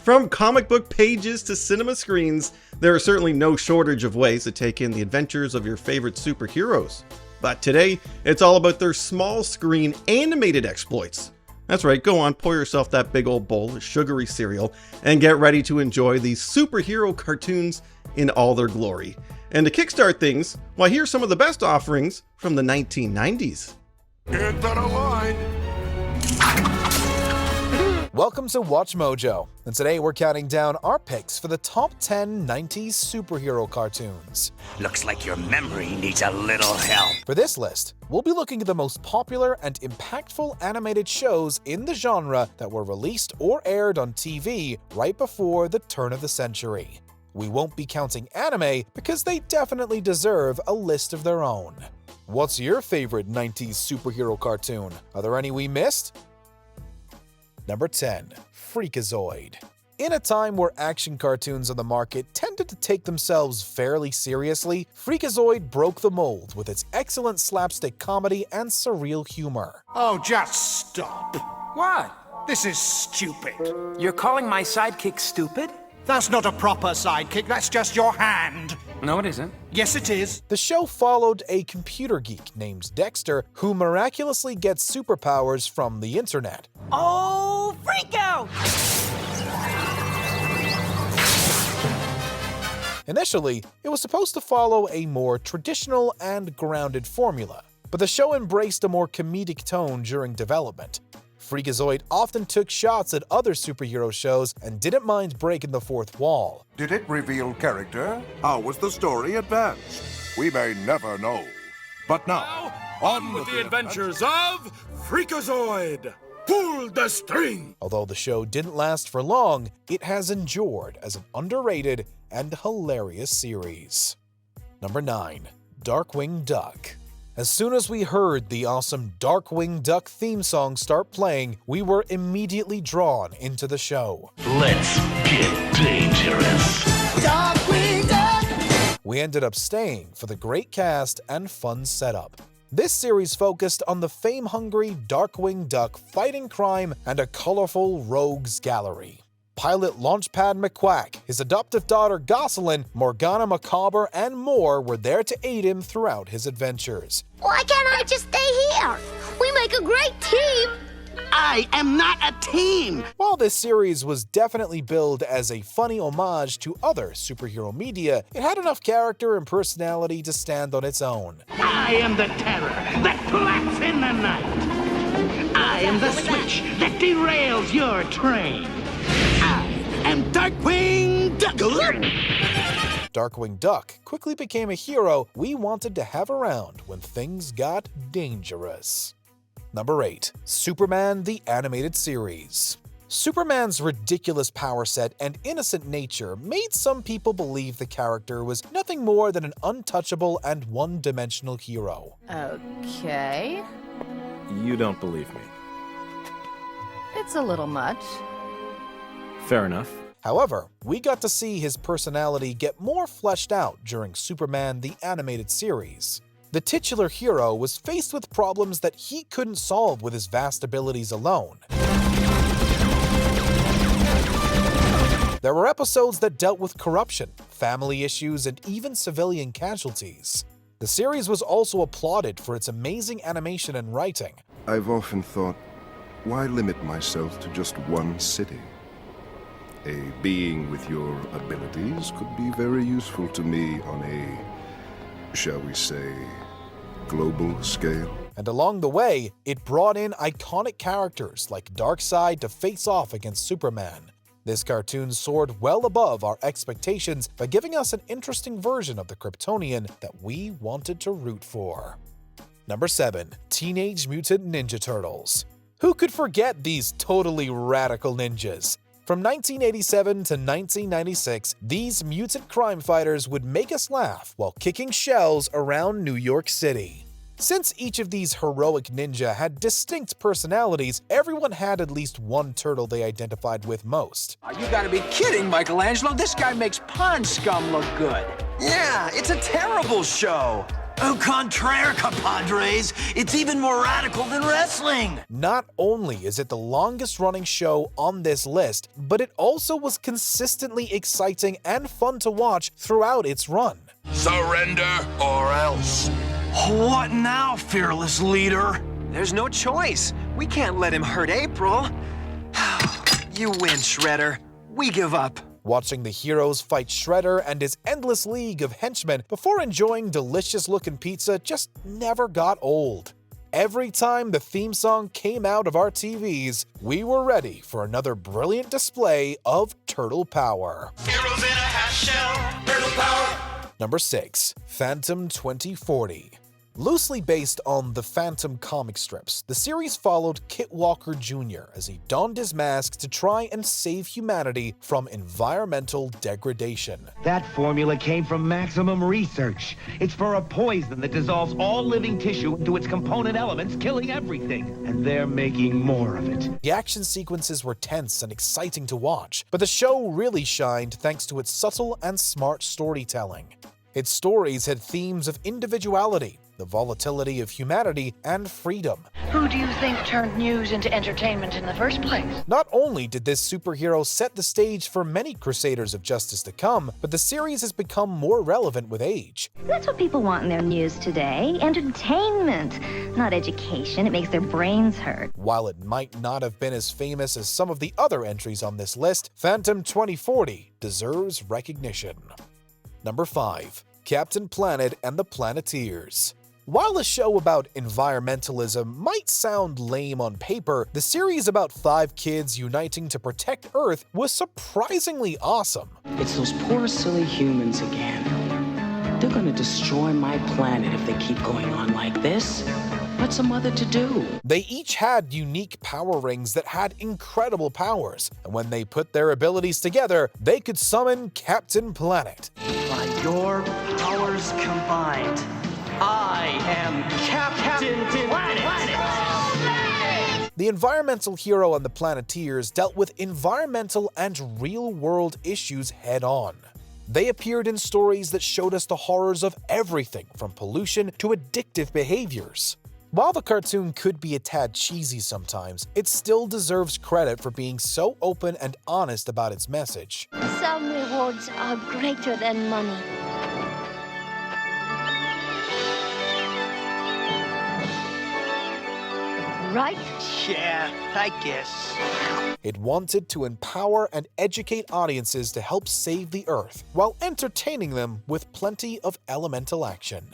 From comic book pages to cinema screens, there are certainly no shortage of ways to take in the adventures of your favorite superheroes. But today, it's all about their small screen animated exploits. That's right, go on, pour yourself that big old bowl of sugary cereal and get ready to enjoy these superhero cartoons in all their glory. And to kickstart things, well, here's some of the best offerings from the 1990s. Hit that line. Welcome to Watch Mojo, and today we're counting down our picks for the top 10 90s superhero cartoons. Looks like your memory needs a little help. For this list, we'll be looking at the most popular and impactful animated shows in the genre that were released or aired on TV right before the turn of the century. We won't be counting anime because they definitely deserve a list of their own. What's your favorite 90s superhero cartoon? Are there any we missed? Number 10. Freakazoid. In a time where action cartoons on the market tended to take themselves fairly seriously, Freakazoid broke the mold with its excellent slapstick comedy and surreal humor. Oh, just stop. What? This is stupid. You're calling my sidekick stupid? That's not a proper sidekick, that's just your hand. No, it isn't. Yes, it is. The show followed a computer geek named Dexter who miraculously gets superpowers from the internet. Oh, freak out! Initially, it was supposed to follow a more traditional and grounded formula, but the show embraced a more comedic tone during development. Freakazoid often took shots at other superhero shows and didn't mind breaking the fourth wall. Did it reveal character? How was the story advanced? We may never know. But now, on with the adventures of Freakazoid! Pull the string! Although the show didn't last for long, it has endured as an underrated and hilarious series. Number 9. Darkwing Duck. As soon as we heard the awesome Darkwing Duck theme song start playing, we were immediately drawn into the show. Let's get dangerous. Darkwing Duck! We ended up staying for the great cast and fun setup. This series focused on the fame-hungry Darkwing Duck fighting crime and a colorful rogues gallery. Pilot Launchpad McQuack, his adoptive daughter Gosselin, Morgana Macabre, and more were there to aid him throughout his adventures. Why can't I just stay here? We make a great team! I am not a team! While this series was definitely billed as a funny homage to other superhero media, it had enough character and personality to stand on its own. I am the terror that flats in the night. I am the switch that derails your train. I am Darkwing Duck. Darkwing Duck quickly became a hero we wanted to have around when things got dangerous. Number 8. Superman the Animated Series. Superman's ridiculous power set and innocent nature made some people believe the character was nothing more than an untouchable and one-dimensional hero. Okay. You don't believe me. It's a little much. Fair enough. However, we got to see his personality get more fleshed out during Superman the Animated Series. The titular hero was faced with problems that he couldn't solve with his vast abilities alone. There were episodes that dealt with corruption, family issues, and even civilian casualties. The series was also applauded for its amazing animation and writing. I've often thought, why limit myself to just one city? A being with your abilities could be very useful to me on a, shall we say, global scale. And along the way, it brought in iconic characters like Darkseid to face off against Superman. This cartoon soared well above our expectations by giving us an interesting version of the Kryptonian that we wanted to root for. Number 7. Teenage Mutant Ninja Turtles. Who could forget these totally radical ninjas? From 1987 to 1996, these mutant crime fighters would make us laugh while kicking shells around New York City. Since each of these heroic ninja had distinct personalities, everyone had at least one turtle they identified with most. Oh, you gotta be kidding, Michelangelo. This guy makes pond scum look good. Yeah, it's a terrible show. Au contraire, compadres. It's even more radical than wrestling. Not only is it the longest-running show on this list, but it also was consistently exciting and fun to watch throughout its run. Surrender or else. What now, fearless leader? There's no choice. We can't let him hurt April. You win, Shredder. We give up. Watching the heroes fight Shredder and his endless league of henchmen before enjoying delicious-looking pizza just never got old. Every time the theme song came out of our TVs, we were ready for another brilliant display of turtle power. Heroes in a half shell, turtle power. Number 6. Phantom 2040. Loosely based on the Phantom comic strips, the series followed Kit Walker Jr. as he donned his mask to try and save humanity from environmental degradation. That formula came from Maximum Research. It's for a poison that dissolves all living tissue into its component elements, killing everything. And they're making more of it. The action sequences were tense and exciting to watch, but the show really shined thanks to its subtle and smart storytelling. Its stories had themes of individuality, the volatility of humanity, and freedom. Who do you think turned news into entertainment in the first place? Not only did this superhero set the stage for many Crusaders of Justice to come, but the series has become more relevant with age. That's what people want in their news today. Entertainment, not education. It makes their brains hurt. While it might not have been as famous as some of the other entries on this list, Phantom 2040 deserves recognition. Number 5. Captain Planet and the Planeteers. While a show about environmentalism might sound lame on paper, the series about 5 kids uniting to protect Earth was surprisingly awesome. It's those poor silly humans again. They're gonna destroy my planet if they keep going on like this. What's a mother to do? They each had unique power rings that had incredible powers, and when they put their abilities together, they could summon Captain Planet. By your powers combined, I am Captain Planet. The environmental hero and the Planeteers dealt with environmental and real-world issues head-on. They appeared in stories that showed us the horrors of everything from pollution to addictive behaviors. While the cartoon could be a tad cheesy sometimes, it still deserves credit for being so open and honest about its message. Some rewards are greater than money. Right? Yeah, I guess. It wanted to empower and educate audiences to help save the Earth, while entertaining them with plenty of elemental action.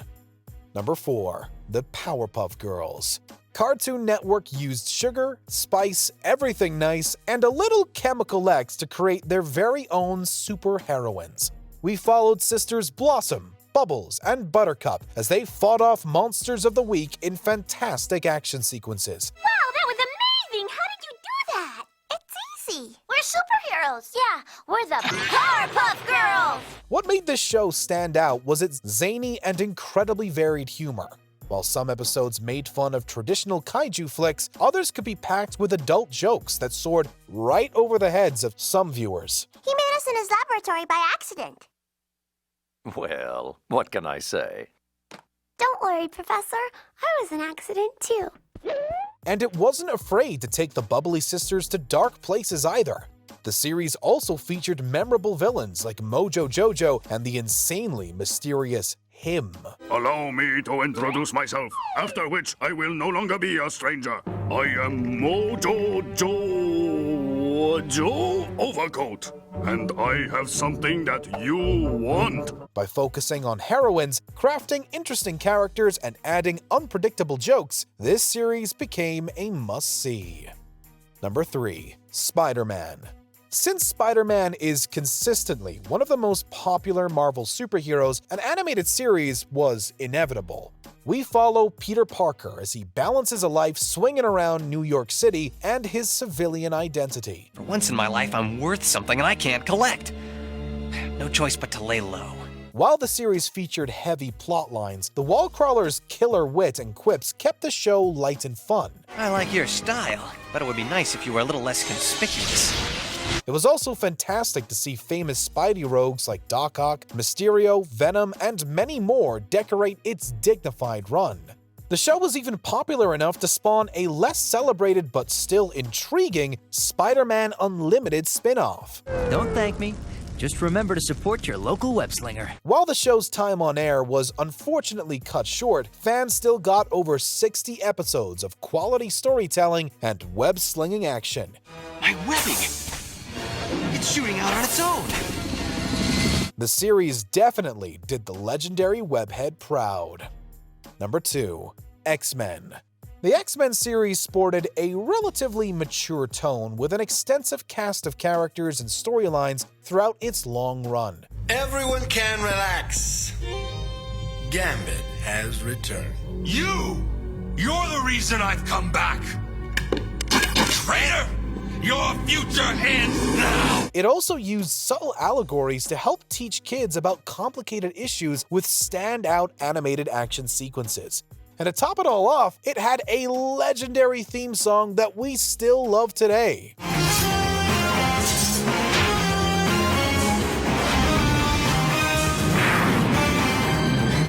Number 4. The Powerpuff Girls. Cartoon Network used sugar, spice, everything nice, and a little Chemical X to create their very own super heroines. We followed sisters Blossom, Bubbles, and Buttercup as they fought off monsters of the week in fantastic action sequences. Wow, that was amazing! How did you do that? It's easy. We're superheroes. Yeah, we're the Powerpuff Girls! What made this show stand out was its zany and incredibly varied humor. While some episodes made fun of traditional kaiju flicks, others could be packed with adult jokes that soared right over the heads of some viewers. He made us in his laboratory by accident. Well, what can I say? Don't worry, Professor. I was an accident, too. And it wasn't afraid to take the Bubbly Sisters to dark places either. The series also featured memorable villains like Mojo Jojo and the insanely mysterious Him. Allow me to introduce myself, after which I will no longer be a stranger. I am Mojo Jojo Overcoat, and I have something that you want. By focusing on heroines, crafting interesting characters, and adding unpredictable jokes, this series became a must-see. Number 3. Spider-Man. Since Spider-Man is consistently one of the most popular Marvel superheroes, an animated series was inevitable. We follow Peter Parker as he balances a life swinging around New York City and his civilian identity. For once in my life, I'm worth something and I can't collect. No choice but to lay low. While the series featured heavy plot lines, the Wallcrawler's killer wit and quips kept the show light and fun. I like your style, but it would be nice if you were a little less conspicuous. It was also fantastic to see famous Spidey rogues like Doc Ock, Mysterio, Venom, and many more decorate its dignified run. The show was even popular enough to spawn a less celebrated but still intriguing Spider-Man Unlimited spin-off. Don't thank me. Just remember to support your local web-slinger. While the show's time on air was unfortunately cut short, fans still got over 60 episodes of quality storytelling and web-slinging action. My webbing! It's shooting out on its own! The series definitely did the legendary webhead proud. Number 2. X-Men. The X-Men series sported a relatively mature tone with an extensive cast of characters and storylines throughout its long run. Everyone can relax. Gambit has returned. You're the reason I've come back! Traitor! Your future ends now! It also used subtle allegories to help teach kids about complicated issues with standout animated action sequences. And to top it all off, it had a legendary theme song that we still love today.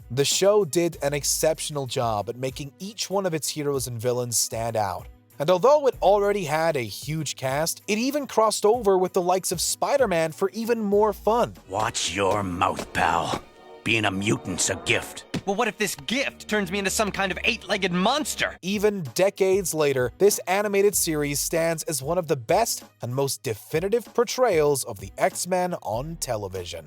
The show did an exceptional job at making each one of its heroes and villains stand out. And although it already had a huge cast, it even crossed over with the likes of Spider-Man for even more fun. Watch your mouth, pal. Being a mutant's a gift. Well, what if this gift turns me into some kind of 8-legged monster? Even decades later, this animated series stands as one of the best and most definitive portrayals of the X-Men on television.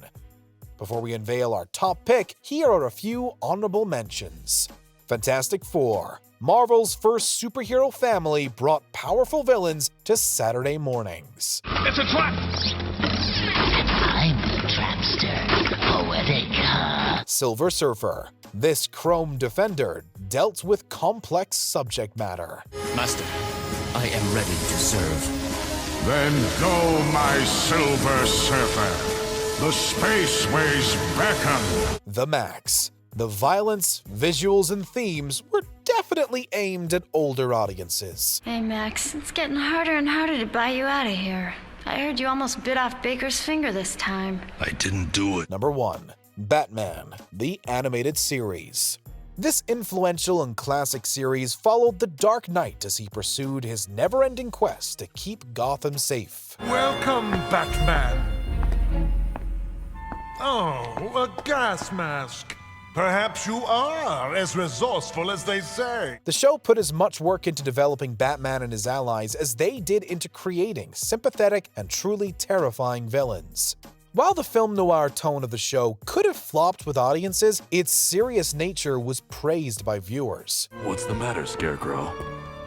Before we unveil our top pick, here are a few honorable mentions. Fantastic Four. Marvel's first superhero family brought powerful villains to Saturday mornings. It's a trap! I'm the trapster, Poetic. Silver Surfer. This Chrome Defender dealt with complex subject matter. Master, I am ready to serve. Then go, my Silver Surfer. The spaceways beckon. The Max. The violence, visuals, and themes were definitely aimed at older audiences. Hey, Max, it's getting harder and harder to buy you out of here. I heard you almost bit off Baker's finger this time. I didn't do it. Number 1. Batman, the animated series. This influential and classic series followed The Dark Knight as he pursued his never-ending quest to keep Gotham safe. Welcome, Batman. Oh, a gas mask. Perhaps you are as resourceful as they say. The show put as much work into developing Batman and his allies as they did into creating sympathetic and truly terrifying villains. While the film noir tone of the show could have flopped with audiences, its serious nature was praised by viewers. What's the matter, Scarecrow?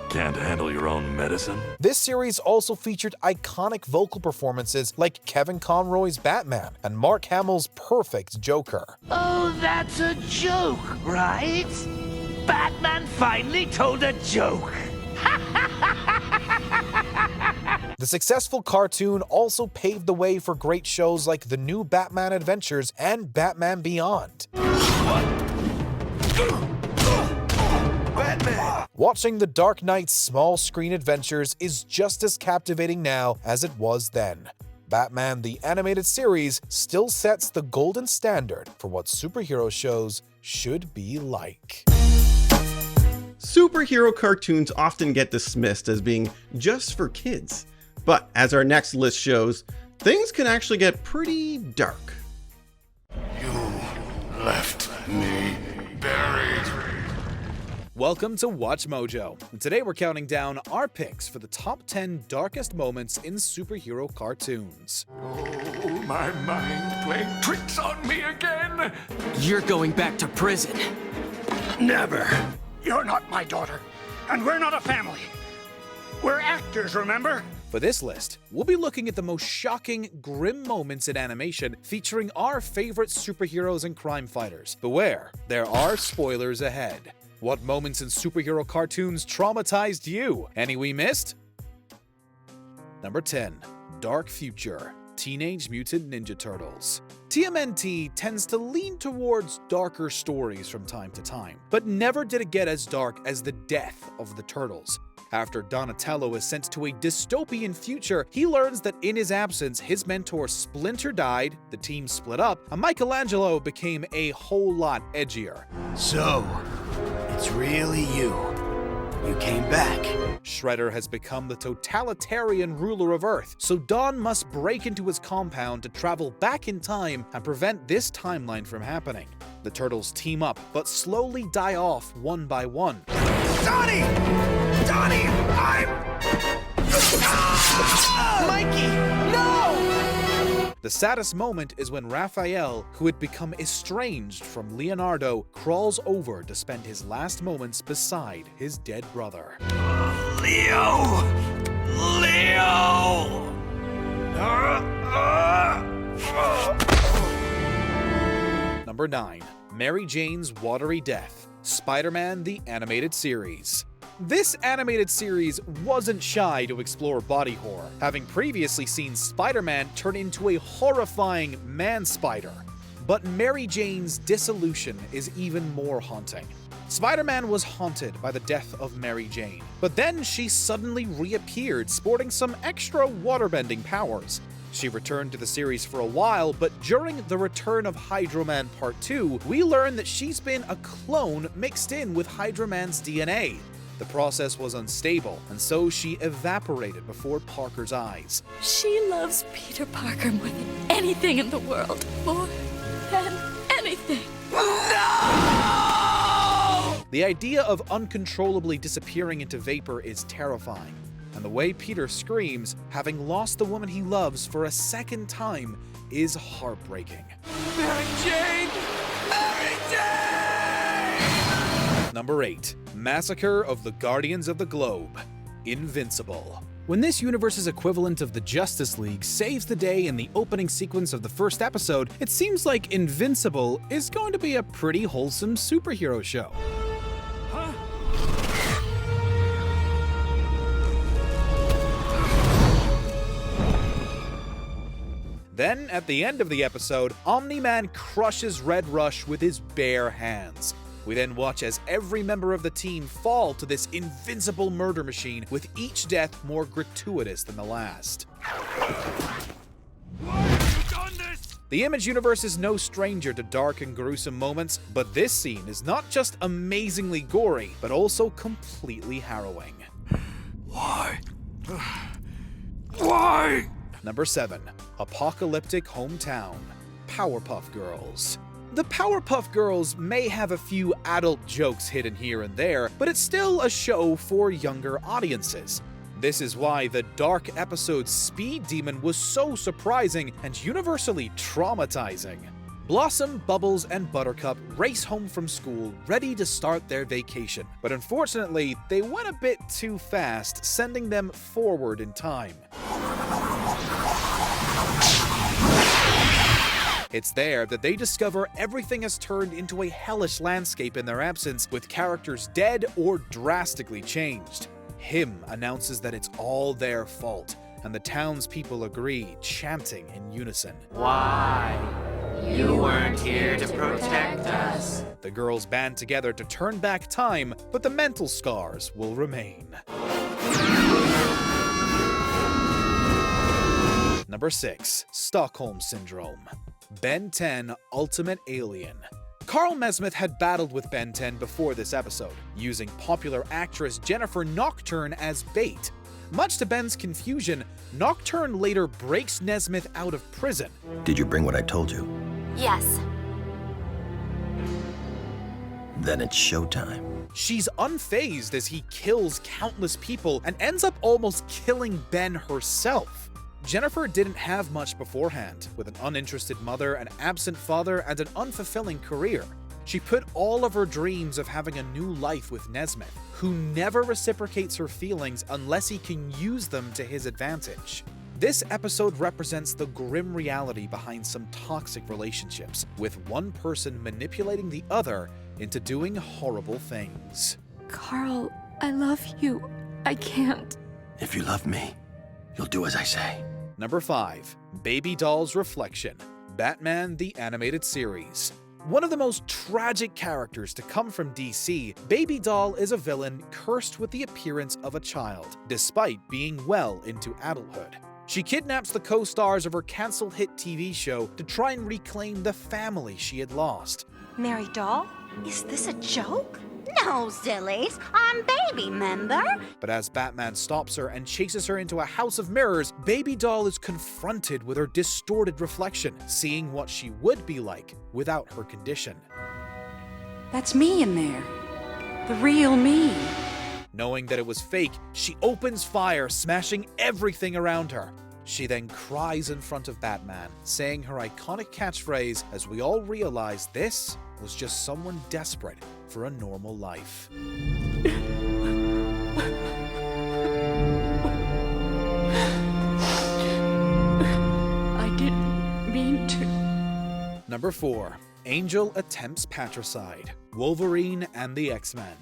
Can't handle your own medicine? This series also featured iconic vocal performances like Kevin Conroy's Batman and Mark Hamill's perfect Joker. Oh, that's a joke, right? Batman finally told a joke. The successful cartoon also paved the way for great shows like The New Batman Adventures and Batman Beyond. Batman! Watching The Dark Knight's small screen adventures is just as captivating now as it was then. Batman the Animated Series still sets the golden standard for what superhero shows should be like. Superhero cartoons often get dismissed as being just for kids. But as our next list shows, things can actually get pretty dark. You left me buried. Welcome to Watch Mojo, and today we're counting down our picks for the top 10 darkest moments in superhero cartoons. Oh, my mind playing tricks on me again. You're going back to prison. Never. You're not my daughter, and we're not a family. We're actors, remember? For this list, we'll be looking at the most shocking, grim moments in animation featuring our favorite superheroes and crime fighters. Beware, there are spoilers ahead. What moments in superhero cartoons traumatized you? Any we missed? Number 10. Dark Future. Teenage Mutant Ninja Turtles. TMNT tends to lean towards darker stories from time to time, but never did it get as dark as the death of the Turtles. After Donatello is sent to a dystopian future, he learns that in his absence, his mentor Splinter died, the team split up, and Michelangelo became a whole lot edgier. So, it's really you. You came back. Shredder has become the totalitarian ruler of Earth, so Don must break into his compound to travel back in time and prevent this timeline from happening. The Turtles team up, but slowly die off one by one. Donnie! Donnie! Mikey! No! The saddest moment is when Raphael, who had become estranged from Leonardo, crawls over to spend his last moments beside his dead brother. Leo! Leo! Number 9. Mary Jane's Watery Death. Spider-Man the Animated Series. This animated series wasn't shy to explore body horror, having previously seen Spider-Man turn into a horrifying man-spider. But Mary Jane's dissolution is even more haunting. Spider-Man was haunted by the death of Mary Jane, but then she suddenly reappeared sporting some extra waterbending powers. She returned to the series for a while, but during the return of Hydro Man Part 2, we learn that she's been a clone mixed in with Hydro Man's DNA. The process was unstable, and so she evaporated before Parker's eyes. She loves Peter Parker more than anything in the world. More than anything. No! The idea of uncontrollably disappearing into vapor is terrifying, and the way Peter screams, having lost the woman he loves for a second time, is heartbreaking. Mary Jane! Mary Jane! Number 8. Massacre of the Guardians of the Globe. Invincible. When this universe's equivalent of the Justice League saves the day in the opening sequence of the first episode, it seems like Invincible is going to be a pretty wholesome superhero show. Then, at the end of the episode, Omni-Man crushes Red Rush with his bare hands. We then watch as every member of the team fall to this invincible murder machine, with each death more gratuitous than the last. The Image universe is no stranger to dark and gruesome moments, but this scene is not just amazingly gory, but also completely harrowing. Why? Why? Number 7. Apocalyptic Hometown. Powerpuff Girls. The Powerpuff Girls may have a few adult jokes hidden here and there, but it's still a show for younger audiences. This is why the dark episode Speed Demon was so surprising and universally traumatizing. Blossom, Bubbles, and Buttercup race home from school ready to start their vacation, but unfortunately, they went a bit too fast, sending them forward in time. It's there that they discover everything has turned into a hellish landscape in their absence, with characters dead or drastically changed. Him announces that it's all their fault, and the townspeople agree, chanting in unison. Why? You weren't here to protect us. The girls band together to turn back time, but the mental scars will remain. Number 6. Stockholm Syndrome. Ben 10 Ultimate Alien. Carl Mesmith had battled with Ben 10 before this episode, using popular actress Jennifer Nocturne as bait. Much to Ben's confusion, Nocturne later breaks Nesmith out of prison. Did you bring what I told you? Yes. Then it's showtime. She's unfazed as he kills countless people and ends up almost killing Ben herself. Jennifer didn't have much beforehand, with an uninterested mother, an absent father, and an unfulfilling career. She put all of her dreams of having a new life with Nesmith, who never reciprocates her feelings unless he can use them to his advantage. This episode represents the grim reality behind some toxic relationships, with one person manipulating the other into doing horrible things. Carl, I love you. I can't. If you love me, you'll do as I say. Number 5. Baby Doll's Reflection, Batman the Animated Series. One of the most tragic characters to come from DC, Baby Doll is a villain cursed with the appearance of a child, despite being well into adulthood. She kidnaps the co-stars of her cancelled hit TV show to try and reclaim the family she had lost. Mary Doll? Is this a joke? No, sillies. I'm Baby, member? But as Batman stops her and chases her into a house of mirrors, Baby Doll is confronted with her distorted reflection, seeing what she would be like without her condition. That's me in there. The real me. Knowing that it was fake, she opens fire, smashing everything around her. She then cries in front of Batman, saying her iconic catchphrase as we all realize this was just someone desperate for a normal life. I didn't mean to. Number 4. Angel Attempts Patricide, Wolverine and the X-Men.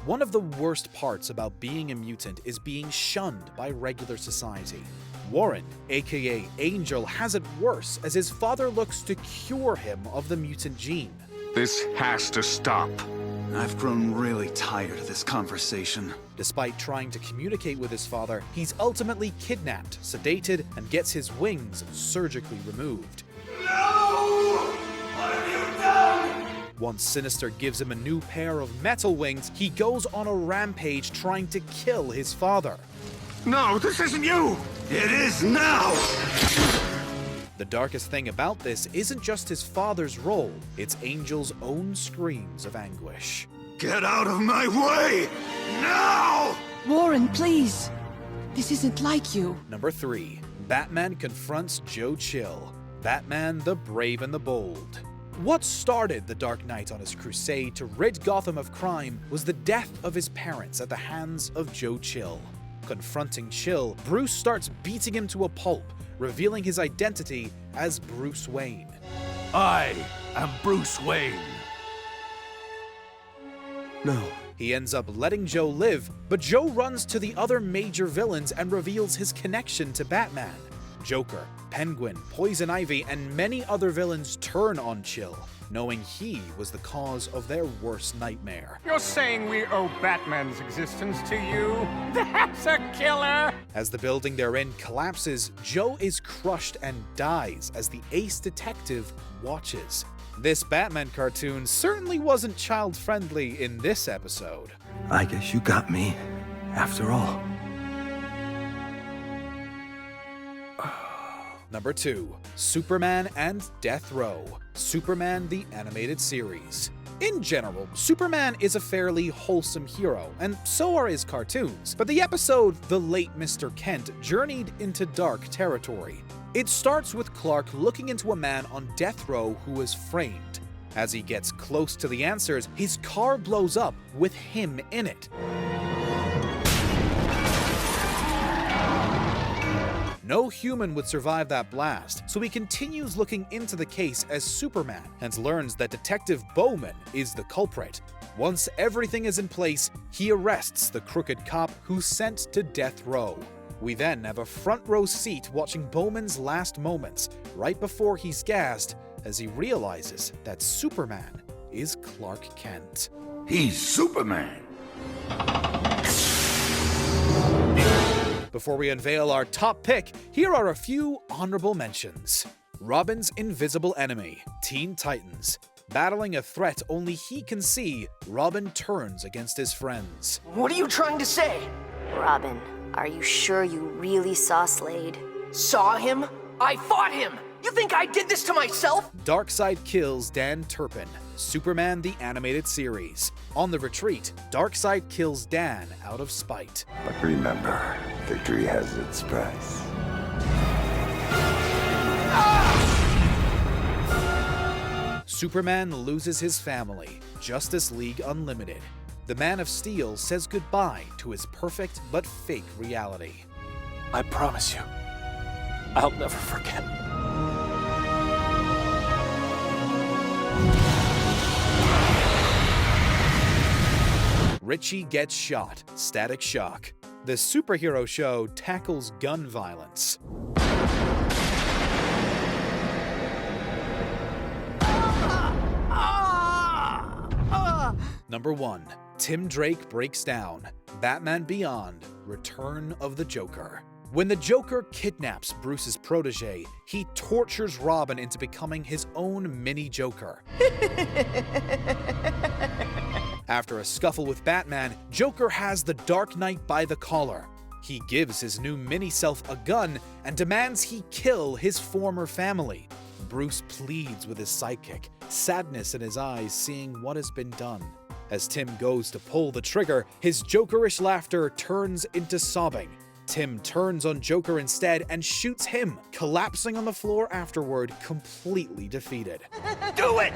One of the worst parts about being a mutant is being shunned by regular society. Warren, aka Angel, has it worse as his father looks to cure him of the mutant gene. This has to stop. I've grown really tired of this conversation. Despite trying to communicate with his father, he's ultimately kidnapped, sedated, and gets his wings surgically removed. No! What have you done? Once Sinister gives him a new pair of metal wings, he goes on a rampage trying to kill his father. No, this isn't you! It is now! The darkest thing about this isn't just his father's role, it's Angel's own screams of anguish. Get out of my way! Now! Warren, please. This isn't like you. Number 3. Batman confronts Joe Chill, Batman the Brave and the Bold. What started the Dark Knight on his crusade to rid Gotham of crime was the death of his parents at the hands of Joe Chill. Confronting Chill, Bruce starts beating him to a pulp, revealing his identity as Bruce Wayne. I am Bruce Wayne. No. He ends up letting Joe live, but Joe runs to the other major villains and reveals his connection to Batman. Joker, Penguin, Poison Ivy, and many other villains turn on Chill, knowing he was the cause of their worst nightmare. You're saying we owe Batman's existence to you? That's a killer! As the building they're in collapses, Joe is crushed and dies as the ace detective watches. This Batman cartoon certainly wasn't child-friendly in this episode. I guess you got me, after all. Number 2. Superman and Death Row, Superman the Animated Series. In general, Superman is a fairly wholesome hero, and so are his cartoons, but the episode The Late Mr. Kent journeyed into dark territory. It starts with Clark looking into a man on death row who is framed. As he gets close to the answers, his car blows up with him in it. No human would survive that blast, so he continues looking into the case as Superman and learns that Detective Bowman is the culprit. Once everything is in place, he arrests the crooked cop who's sent to death row. We then have a front row seat watching Bowman's last moments, right before he's gassed, as he realizes that Superman is Clark Kent. He's Superman. Before we unveil our top pick, here are a few honorable mentions. Robin's invisible enemy, Teen Titans. Battling a threat only he can see, Robin turns against his friends. What are you trying to say? Robin, are you sure you really saw Slade? Saw him? I fought him! You think I did this to myself? Darkseid kills Dan Turpin, Superman the Animated Series. On the retreat, Darkseid kills Dan out of spite. But remember, victory has its price. Superman loses his family, Justice League Unlimited. The Man of Steel says goodbye to his perfect but fake reality. I promise you, I'll never forget. Richie gets shot, Static Shock. The superhero show tackles gun violence. Number 1. Tim Drake breaks down. Batman Beyond: Return of the Joker. When the Joker kidnaps Bruce's protege, he tortures Robin into becoming his own mini Joker. After a scuffle with Batman, Joker has the Dark Knight by the collar. He gives his new mini-self a gun and demands he kill his former family. Bruce pleads with his sidekick, sadness in his eyes seeing what has been done. As Tim goes to pull the trigger, his Jokerish laughter turns into sobbing. Tim turns on Joker instead and shoots him, collapsing on the floor afterward, completely defeated. Do it!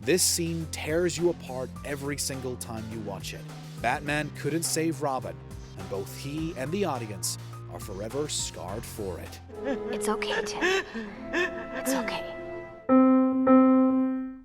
This scene tears you apart every single time you watch it. Batman couldn't save Robin, and both he and the audience are forever scarred for it. It's okay, Tim. It's okay.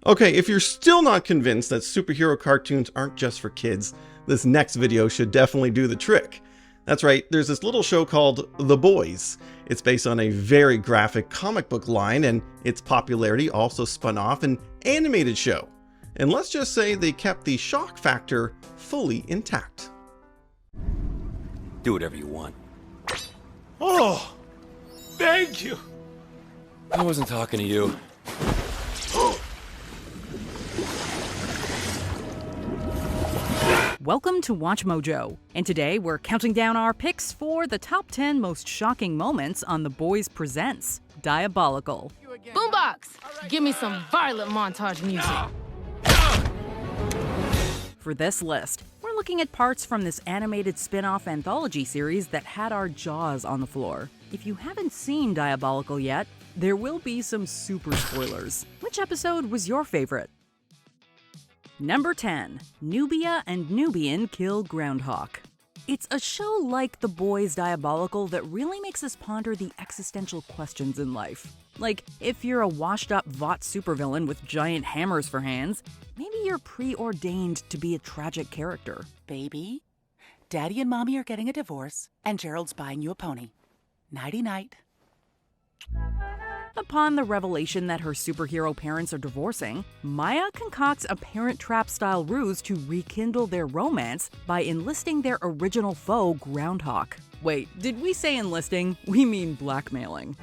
Okay, if you're still not convinced that superhero cartoons aren't just for kids, this next video should definitely do the trick. That's right, there's this little show called The Boys. It's based on a very graphic comic book line, and its popularity also spun off an animated show. And let's just say they kept the shock factor fully intact. Do whatever you want. Oh, thank you. I wasn't talking to you. Welcome to Watch Mojo, and today we're counting down our picks for the top 10 most shocking moments on The Boys Presents Diabolical. Boombox! Give me some violent montage music. For this list, we're looking at parts from this animated spin-off anthology series that had our jaws on the floor. If you haven't seen Diabolical yet, there will be some super spoilers. Which episode was your favorite? Number 10. Nubia and Nubian Kill Groundhog. It's a show like The Boys Diabolical that really makes us ponder the existential questions in life. Like, if you're a washed-up Vought supervillain with giant hammers for hands, maybe you're preordained to be a tragic character. Baby, Daddy and Mommy are getting a divorce, and Gerald's buying you a pony. Nighty-night. Upon the revelation that her superhero parents are divorcing, Maya concocts a Parent Trap-style ruse to rekindle their romance by enlisting their original foe, Groundhog. Wait, did we say enlisting? We mean blackmailing.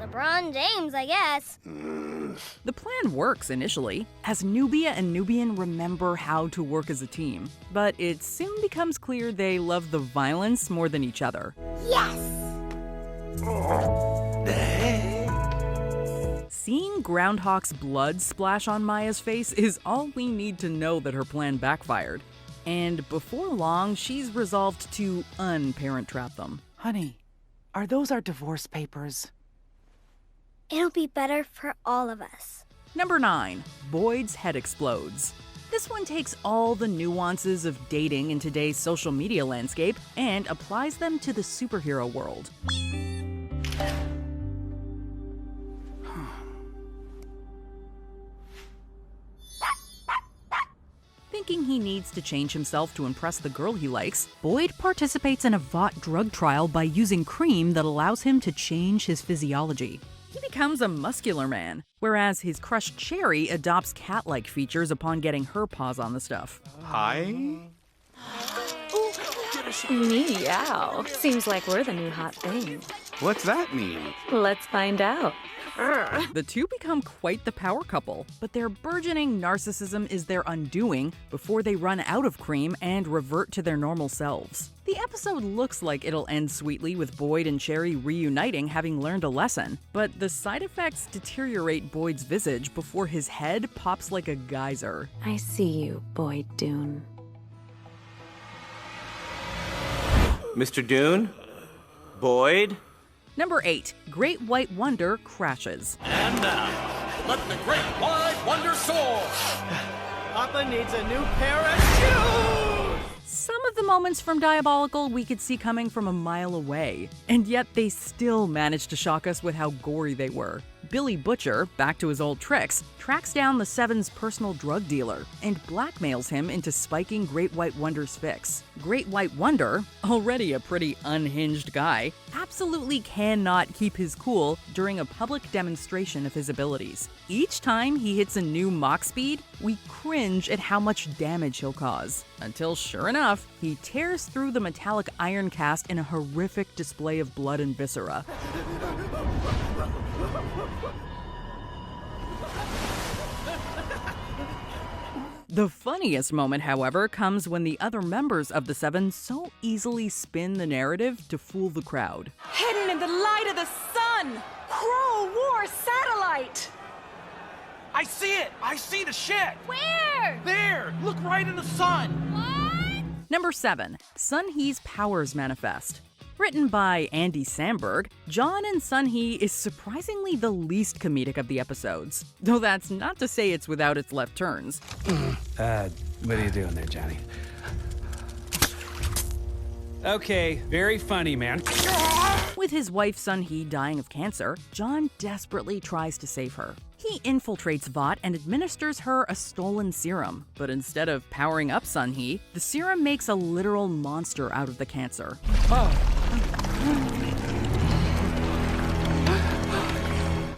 LeBron James, I guess. The plan works initially, as Nubia and Nubian remember how to work as a team. But it soon becomes clear they love the violence more than each other. Yes! Seeing Groundhog's blood splash on Maya's face is all we need to know that her plan backfired. And before long, she's resolved to unparent trap them. Honey, are those our divorce papers? It'll be better for all of us. Number 9. Boyd's head explodes. This one takes all the nuances of dating in today's social media landscape and applies them to the superhero world. Thinking he needs to change himself to impress the girl he likes, Boyd participates in a Vought drug trial by using cream that allows him to change his physiology. He becomes a muscular man, whereas his crush Cherry adopts cat-like features upon getting her paws on the stuff. Hi? Meow. Seems like we're the new hot thing. What's that mean? Let's find out. The two become quite the power couple, but their burgeoning narcissism is their undoing before they run out of cream and revert to their normal selves. The episode looks like it'll end sweetly with Boyd and Cherry reuniting, having learned a lesson, but the side effects deteriorate Boyd's visage before his head pops like a geyser. I see you, Boyd Dune. Mr. Dune? Boyd? Number 8. Great White Wonder crashes. And now, let the Great White Wonder soar! Papa needs a new pair of shoes! Some of the moments from Diabolical we could see coming from a mile away, and yet they still managed to shock us with how gory they were. Billy Butcher, back to his old tricks, tracks down the Seven's personal drug dealer and blackmails him into spiking Great White Wonder's fix. Great White Wonder, already a pretty unhinged guy, absolutely cannot keep his cool during a public demonstration of his abilities. Each time he hits a new Mach speed, we cringe at how much damage he'll cause. Until, sure enough, he tears through the metallic iron cast in a horrific display of blood and viscera. The funniest moment, however, comes when the other members of the Seven so easily spin the narrative to fool the crowd. Hidden in the light of the sun! Crow War satellite! I see it! I see the ship! Where? There! Look right in the sun! What? Number 7. Sun Hee's Powers Manifest. Written by Andy Samberg, John and Sun Hee is surprisingly the least comedic of the episodes. Though that's not to say it's without its left turns. What are you doing there, Johnny? Okay, very funny, man. With his wife Sun Hee dying of cancer, John desperately tries to save her. He infiltrates Vought and administers her a stolen serum, but instead of powering up Sun Hee, the serum makes a literal monster out of the cancer.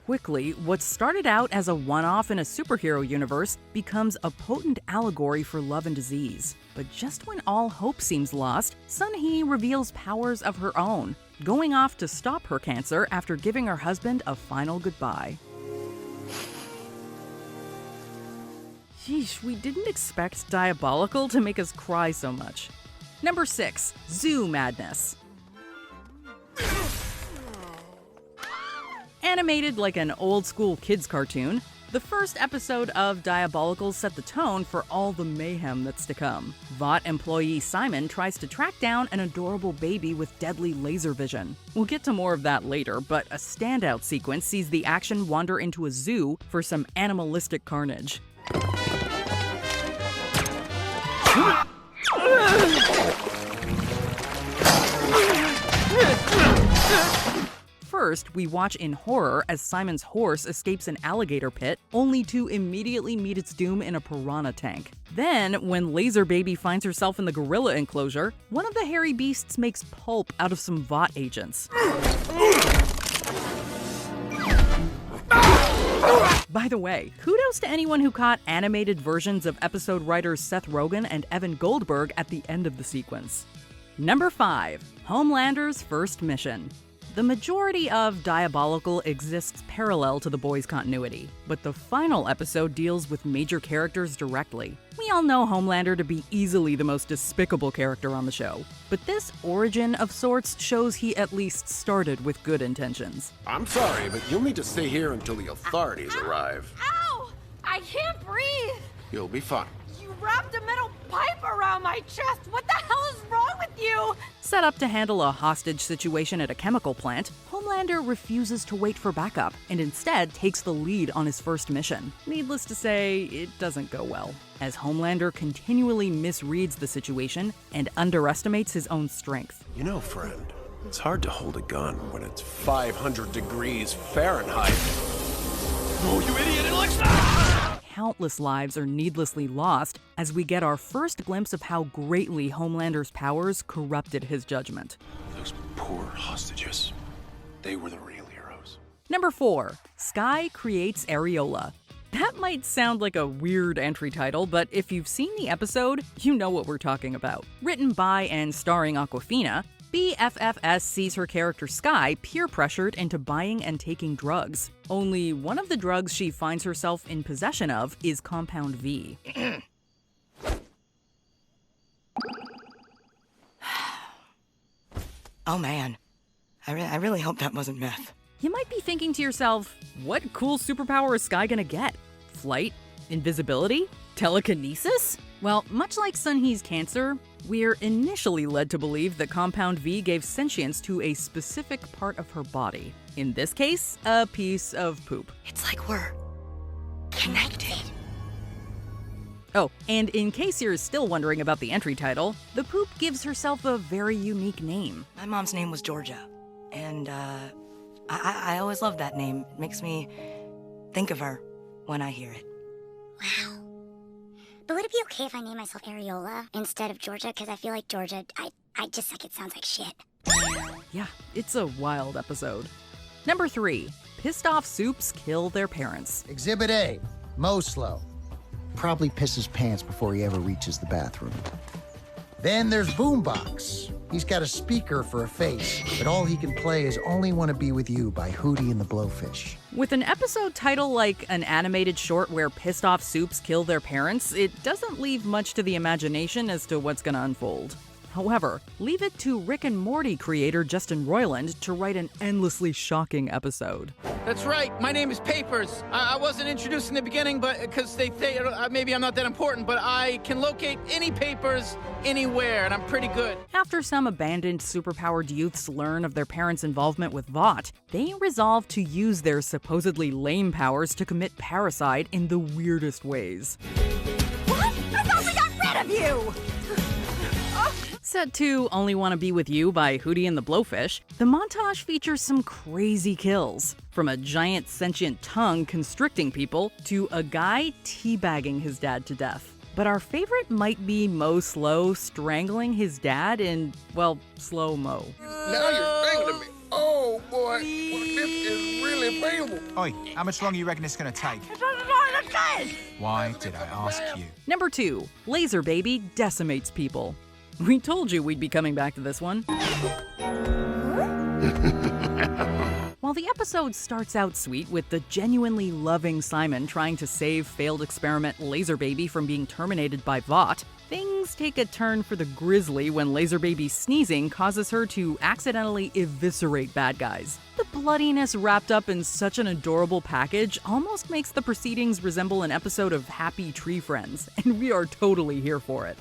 Quickly, what started out as a one-off in a superhero universe becomes a potent allegory for love and disease. But just when all hope seems lost, Sun Hee reveals powers of her own, going off to stop her cancer after giving her husband a final goodbye. Sheesh, we didn't expect Diabolical to make us cry so much. Number 6. Zoo Madness. Animated like an old-school kids cartoon, the first episode of Diabolical set the tone for all the mayhem that's to come. Vought employee Simon tries to track down an adorable baby with deadly laser vision. We'll get to more of that later, but a standout sequence sees the action wander into a zoo for some animalistic carnage. First, we watch in horror as Simon's horse escapes an alligator pit, only to immediately meet its doom in a piranha tank. Then, when Laser Baby finds herself in the gorilla enclosure, one of the hairy beasts makes pulp out of some Vought agents. By the way, kudos to anyone who caught animated versions of episode writers Seth Rogen and Evan Goldberg at the end of the sequence. Number 5. Homelander's First Mission. The majority of Diabolical exists parallel to the Boys' continuity, but the final episode deals with major characters directly. We all know Homelander to be easily the most despicable character on the show, but this origin of sorts shows he at least started with good intentions. I'm sorry, but you'll need to stay here until the authorities arrive. Ow! I can't breathe! You'll be fine. You wrapped a metal pipe around my chest! What the hell is wrong with you? Set up to handle a hostage situation at a chemical plant, Homelander refuses to wait for backup and instead takes the lead on his first mission. Needless to say, it doesn't go well, as Homelander continually misreads the situation and underestimates his own strength. You know, friend, it's hard to hold a gun when it's 500 degrees Fahrenheit. Oh, you idiot! It looks... Countless lives are needlessly lost as we get our first glimpse of how greatly Homelander's powers corrupted his judgment. Those poor hostages. They were the real heroes. Number 4. Sky Creates Areola. That might sound like a weird entry title, but if you've seen the episode, you know what we're talking about. Written by and starring Awkwafina, BFFS sees her character Sky peer-pressured into buying and taking drugs. Only one of the drugs she finds herself in possession of is Compound V. Oh man, I really hope that wasn't meth. You might be thinking to yourself, what cool superpower is Sky gonna get? Flight? Invisibility? Telekinesis? Well, much like Sun Hee's cancer, we're initially led to believe that Compound V gave sentience to a specific part of her body. In this case, a piece of poop. It's like we're connected. Oh, and in case you're still wondering about the entry title, the poop gives herself a very unique name. My mom's name was Georgia, and I always love that name. It makes me think of her when I hear it. Wow. But would it be okay if I name myself Areola instead of Georgia? Because I feel like Georgia, I just think it sounds like shit. Yeah, it's a wild episode. Number 3, pissed off soups kill their parents. Exhibit A, Mo slow. Probably pisses pants before he ever reaches the bathroom. Then there's Boombox. He's got a speaker for a face, but all he can play is Only Wanna Be With You by Hootie and the Blowfish. With an episode title like an animated short where pissed off soups kill their parents, it doesn't leave much to the imagination as to what's gonna unfold. However, leave it to Rick and Morty creator Justin Roiland to write an endlessly shocking episode. That's right. My name is Papers. I wasn't introduced in the beginning, but because they think maybe I'm not that important, but I can locate any papers anywhere, and I'm pretty good. After some abandoned superpowered youths learn of their parents' involvement with Vought, they resolve to use their supposedly lame powers to commit parricide in the weirdest ways. What? I thought we got rid of you! Set to Only Wanna Be With You by Hootie and the Blowfish, the montage features some crazy kills. From a giant sentient tongue constricting people to a guy teabagging his dad to death. But our favorite might be Mo Slow strangling his dad in, well, slow-mo. Now you're banging me. Oh, boy. Well, this is really painful. Oi, how much longer you reckon it's gonna take? Why did I ask you? Number 2, Laser Baby decimates people. We told you we'd be coming back to this one. While the episode starts out sweet with the genuinely loving Simon trying to save failed experiment Laser Baby from being terminated by Vought, things take a turn for the grisly when Laser Baby's sneezing causes her to accidentally eviscerate bad guys. The bloodiness wrapped up in such an adorable package almost makes the proceedings resemble an episode of Happy Tree Friends, and we are totally here for it.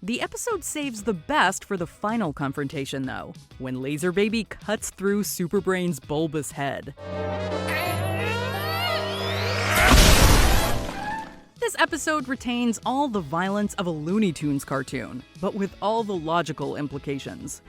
The episode saves the best for the final confrontation, though, when Laser Baby cuts through Superbrain's bulbous head. This episode retains all the violence of a Looney Tunes cartoon, but with all the logical implications.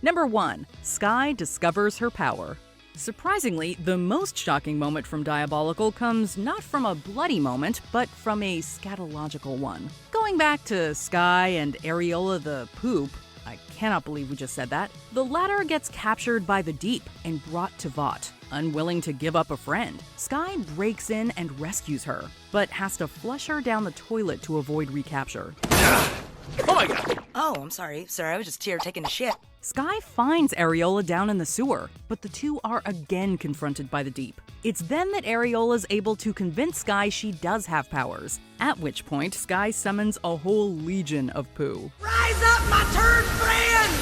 Number 1, Sky discovers her power. Surprisingly, the most shocking moment from Diabolical comes not from a bloody moment, but from a scatological one. Going back to Sky and Areola the Poop, I cannot believe we just said that, the latter gets captured by the Deep and brought to Vought. Unwilling to give up a friend, Sky breaks in and rescues her, but has to flush her down the toilet to avoid recapture. Oh my god! Oh, I'm sorry. Sorry, I was just here taking a shit. Sky finds Areola down in the sewer, but the two are again confronted by the Deep. It's then that Areola's able to convince Sky she does have powers, at which point Sky summons a whole legion of poo. Rise up, my turd friend!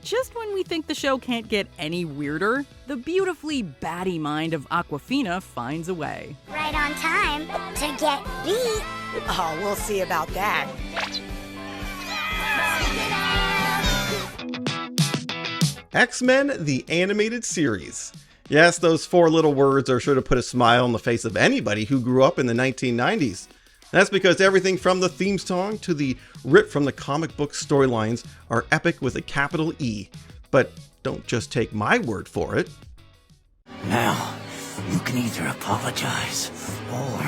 Just when we think the show can't get any weirder, the beautifully batty mind of Awkwafina finds a way. Right on time to get beat. Oh, we'll see about that. X-Men, the animated series. Yes, those 4 little words are sure to put a smile on the face of anybody who grew up in the 1990s. That's because everything from the theme song to the rip from the comic book storylines are epic with a capital E. But don't just take my word for it. Now, you can either apologize, or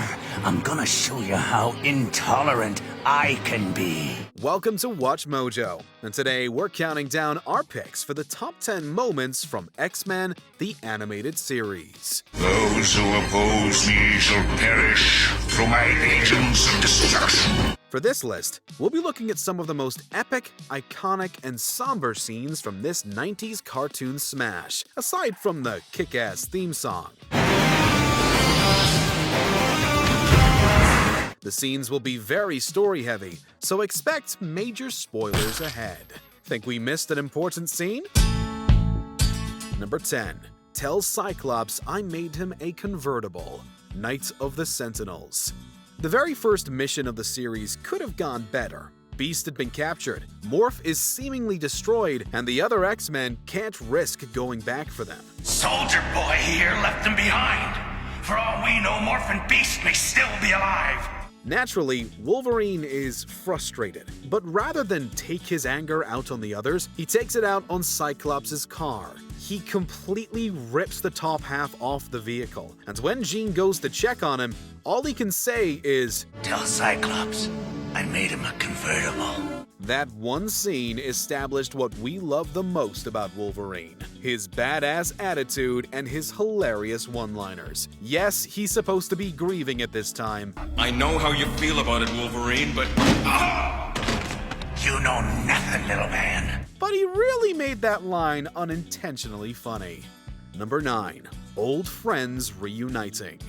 I'm gonna show you how intolerant I can be. Welcome to Watch Mojo, and today we're counting down our picks for the top 10 moments from X-Men, the animated series. Those who oppose me shall perish through my agents of destruction. For this list, we'll be looking at some of the most epic, iconic, and somber scenes from this 90s cartoon smash, aside from the kick-ass theme song. The scenes will be very story-heavy, so expect major spoilers ahead. Think we missed an important scene? Number 10. Tell Cyclops I made him a convertible. Night of the Sentinels. The very first mission of the series could have gone better, Beast had been captured, Morph is seemingly destroyed, and the other X-Men can't risk going back for them. Soldier Boy here left them behind. For all we know, Morph and Beast may still be alive. Naturally, Wolverine is frustrated, but rather than take his anger out on the others, he takes it out on Cyclops' car. He completely rips the top half off the vehicle, and when Jean goes to check on him, all he can say is, "Tell Cyclops I made him a convertible." That one scene established what we love the most about Wolverine, his badass attitude and his hilarious one-liners. Yes, he's supposed to be grieving at this time. "I know how you feel about it, Wolverine, but... You know nothing, little man." But he really made that line unintentionally funny. Number 9. Old friends reuniting.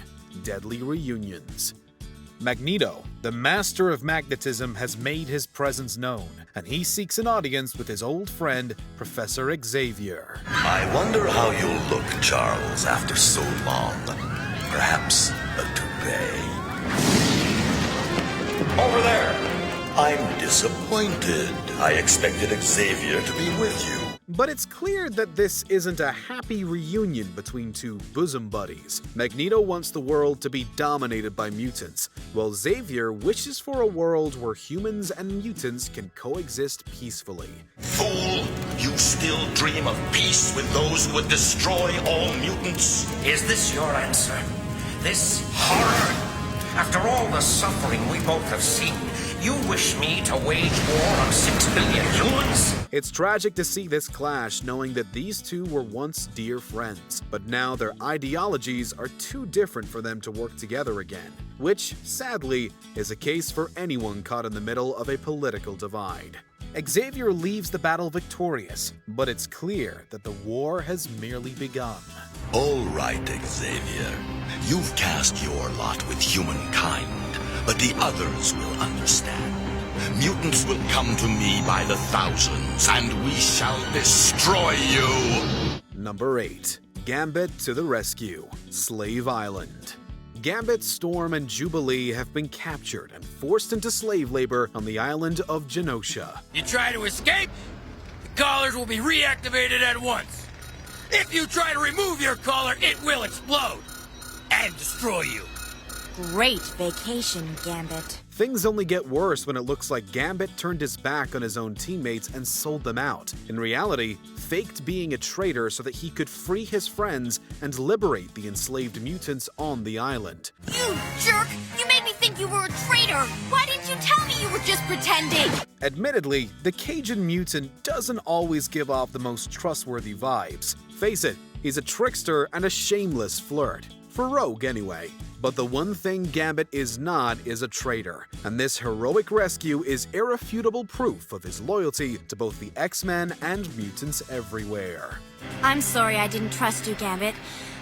Deadly reunions. Magneto, the master of magnetism, has made his presence known, and he seeks an audience with his old friend, Professor Xavier. "I wonder how you'll look, Charles, after so long. Perhaps a toupee." "Over there." "I'm disappointed. I expected Xavier to be with you." But it's clear that this isn't a happy reunion between two bosom buddies. Magneto wants the world to be dominated by mutants, while Xavier wishes for a world where humans and mutants can coexist peacefully. "Fool, you still dream of peace with those who would destroy all mutants? Is this your answer? This horror? After all the suffering we both have seen, you wish me to wage war on 6 billion humans?" It's tragic to see this clash, knowing that these two were once dear friends, but now their ideologies are too different for them to work together again, which, sadly, is a case for anyone caught in the middle of a political divide. Xavier leaves the battle victorious, but it's clear that the war has merely begun. "All right, Xavier. You've cast your lot with humankind, but the others will understand. Mutants will come to me by the thousands, and we shall destroy you." Number 8. Gambit to the rescue. Slave Island. Gambit, Storm, and Jubilee have been captured and forced into slave labor on the island of Genosha. You try to escape, the collars will be reactivated at once. If you try to remove your collar, it will explode and destroy you. Great vacation, Gambit. Things only get worse when it looks like Gambit turned his back on his own teammates and sold them out. In reality, faked being a traitor so that he could free his friends and liberate the enslaved mutants on the island. You jerk! You made me think you were a traitor! Why didn't you tell me you were just pretending? Admittedly, the Cajun mutant doesn't always give off the most trustworthy vibes. Face it, he's a trickster and a shameless flirt. For Rogue, anyway. But the one thing Gambit is not is a traitor, and this heroic rescue is irrefutable proof of his loyalty to both the X-Men and mutants everywhere. I'm sorry I didn't trust you, Gambit.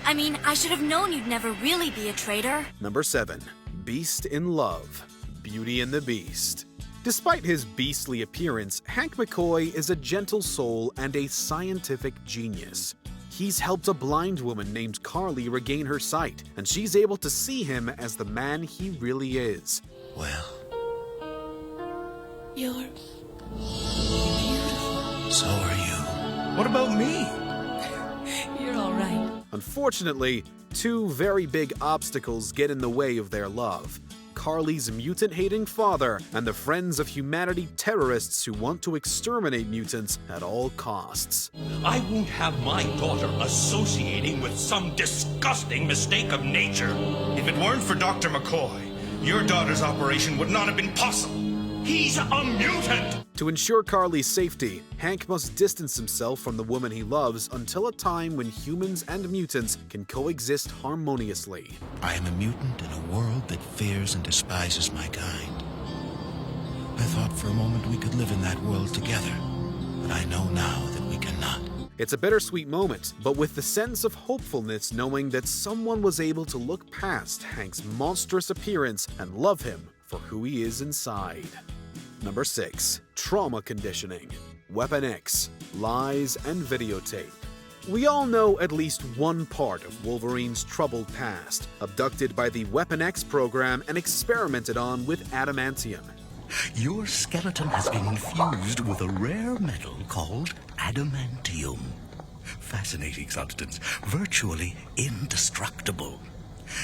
I mean, I should have known you'd never really be a traitor. Number 7. Beast in Love. Beauty and the Beast. Despite his beastly appearance, Hank McCoy is a gentle soul and a scientific genius. He's helped a blind woman named Carly regain her sight, and she's able to see him as the man he really is. Well, You're beautiful. so are you. What about me? You're all right. Unfortunately, two very big obstacles get in the way of their love. Carly's mutant-hating father and the Friends of Humanity terrorists who want to exterminate mutants at all costs. I won't have my daughter associating with some disgusting mistake of nature. If it weren't for Dr. McCoy, your daughter's operation would not have been possible. He's a mutant! To ensure Carly's safety, Hank must distance himself from the woman he loves until a time when humans and mutants can coexist harmoniously. I am a mutant in a world that fears and despises my kind. I thought for a moment we could live in that world together, but I know now that we cannot. It's a bittersweet moment, but with the sense of hopefulness knowing that someone was able to look past Hank's monstrous appearance and love him for who he is inside. Number 6. Trauma Conditioning. Weapon X. Lies and Videotape. We all know at least one part of Wolverine's troubled past, abducted by the Weapon X program and experimented on with adamantium. Your skeleton has been infused with a rare metal called adamantium. Fascinating substance, virtually indestructible.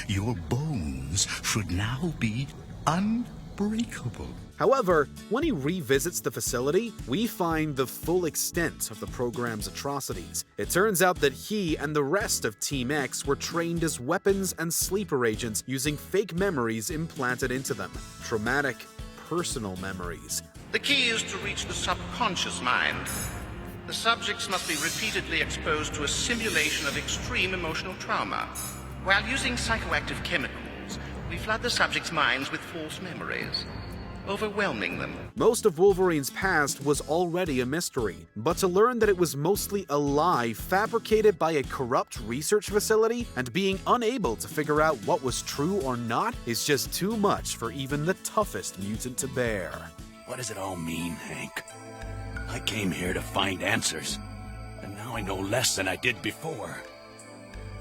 Your bones should now be unbreakable. However, when he revisits the facility, we find the full extent of the program's atrocities. It turns out that he and the rest of Team X were trained as weapons and sleeper agents using fake memories implanted into them. Traumatic, personal memories. The key is to reach the subconscious mind. The subjects must be repeatedly exposed to a simulation of extreme emotional trauma. While using psychoactive chemicals, we flood the subjects' minds with false memories, overwhelming them. Most of Wolverine's past was already a mystery, but to learn that it was mostly a lie fabricated by a corrupt research facility and being unable to figure out what was true or not is just too much for even the toughest mutant to bear. What does it all mean, Hank? I came here to find answers, and now I know less than I did before.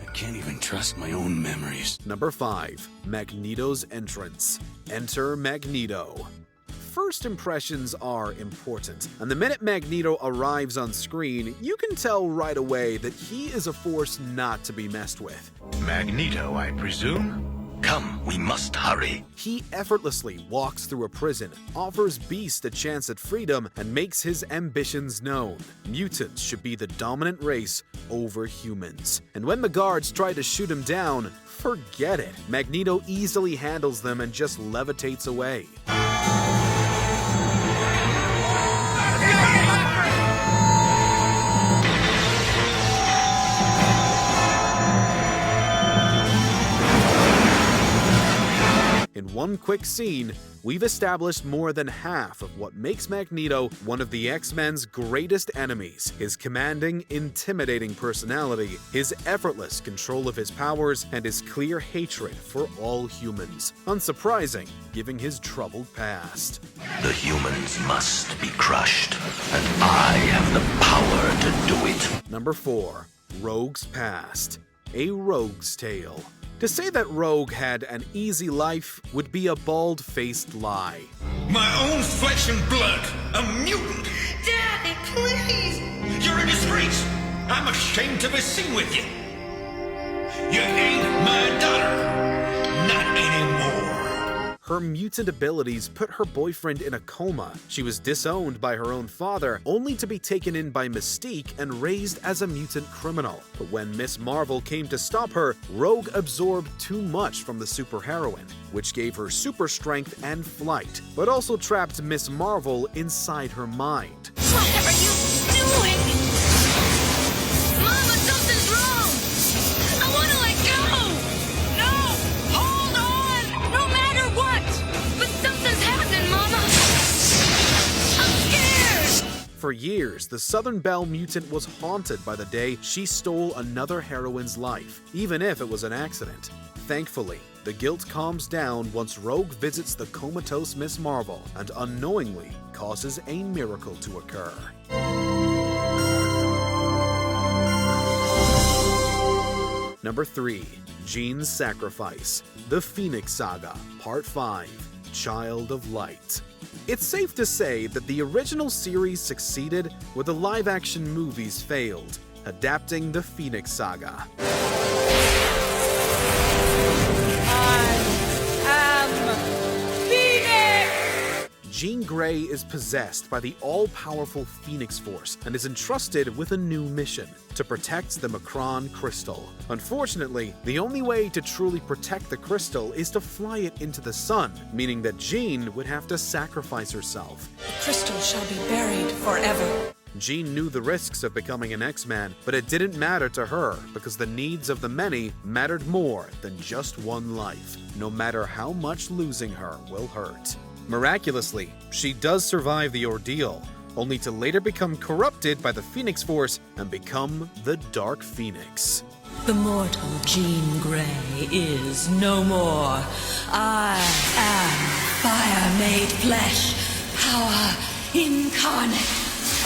I can't even trust my own memories. Number 5. Magneto's entrance. Enter Magneto. First impressions are important, and the minute Magneto arrives on screen, you can tell right away that he is a force not to be messed with. Magneto, I presume? Come, we must hurry. He effortlessly walks through a prison, offers Beast a chance at freedom, and makes his ambitions known. Mutants should be the dominant race over humans. And when the guards try to shoot him down, forget it. Magneto easily handles them and just levitates away. In one quick scene, we've established more than half of what makes Magneto one of the X-Men's greatest enemies: his commanding, intimidating personality, his effortless control of his powers, and his clear hatred for all humans. Unsurprising, given his troubled past. The humans must be crushed, and I have the power to do it. Number 4. Rogue's Past. A Rogue's Tale. To say that Rogue had an easy life would be a bald-faced lie. My own flesh and blood, a mutant! Daddy, please! You're a disgrace! I'm ashamed to be seen with you! You ain't my daughter! Not anymore! Her mutant abilities put her boyfriend in a coma. She was disowned by her own father, only to be taken in by Mystique and raised as a mutant criminal. But when Miss Marvel came to stop her, Rogue absorbed too much from the superheroine, which gave her super strength and flight, but also trapped Miss Marvel inside her mind. What are you doing? Mama, something's wrong! I want to let go! No! Hold on! No matter what! But something's happening, Mama! I'm scared! For years, the Southern Belle mutant was haunted by the day she stole another heroine's life, even if it was an accident. Thankfully, the guilt calms down once Rogue visits the comatose Miss Marvel and unknowingly causes a miracle to occur. Number 3. Jean's Sacrifice. The Phoenix Saga, Part 5. Child of Light. It's safe to say that the original series succeeded where the live-action movies failed, adapting the Phoenix Saga. Jean Grey is possessed by the all-powerful Phoenix Force and is entrusted with a new mission: to protect the Macron crystal. Unfortunately, the only way to truly protect the crystal is to fly it into the sun, meaning that Jean would have to sacrifice herself. The crystal shall be buried forever. Jean knew the risks of becoming an X-Man, but it didn't matter to her because the needs of the many mattered more than just one life, no matter how much losing her will hurt. Miraculously, she does survive the ordeal, only to later become corrupted by the Phoenix Force and become the Dark Phoenix. The mortal Jean Grey is no more. I am fire made flesh, power incarnate.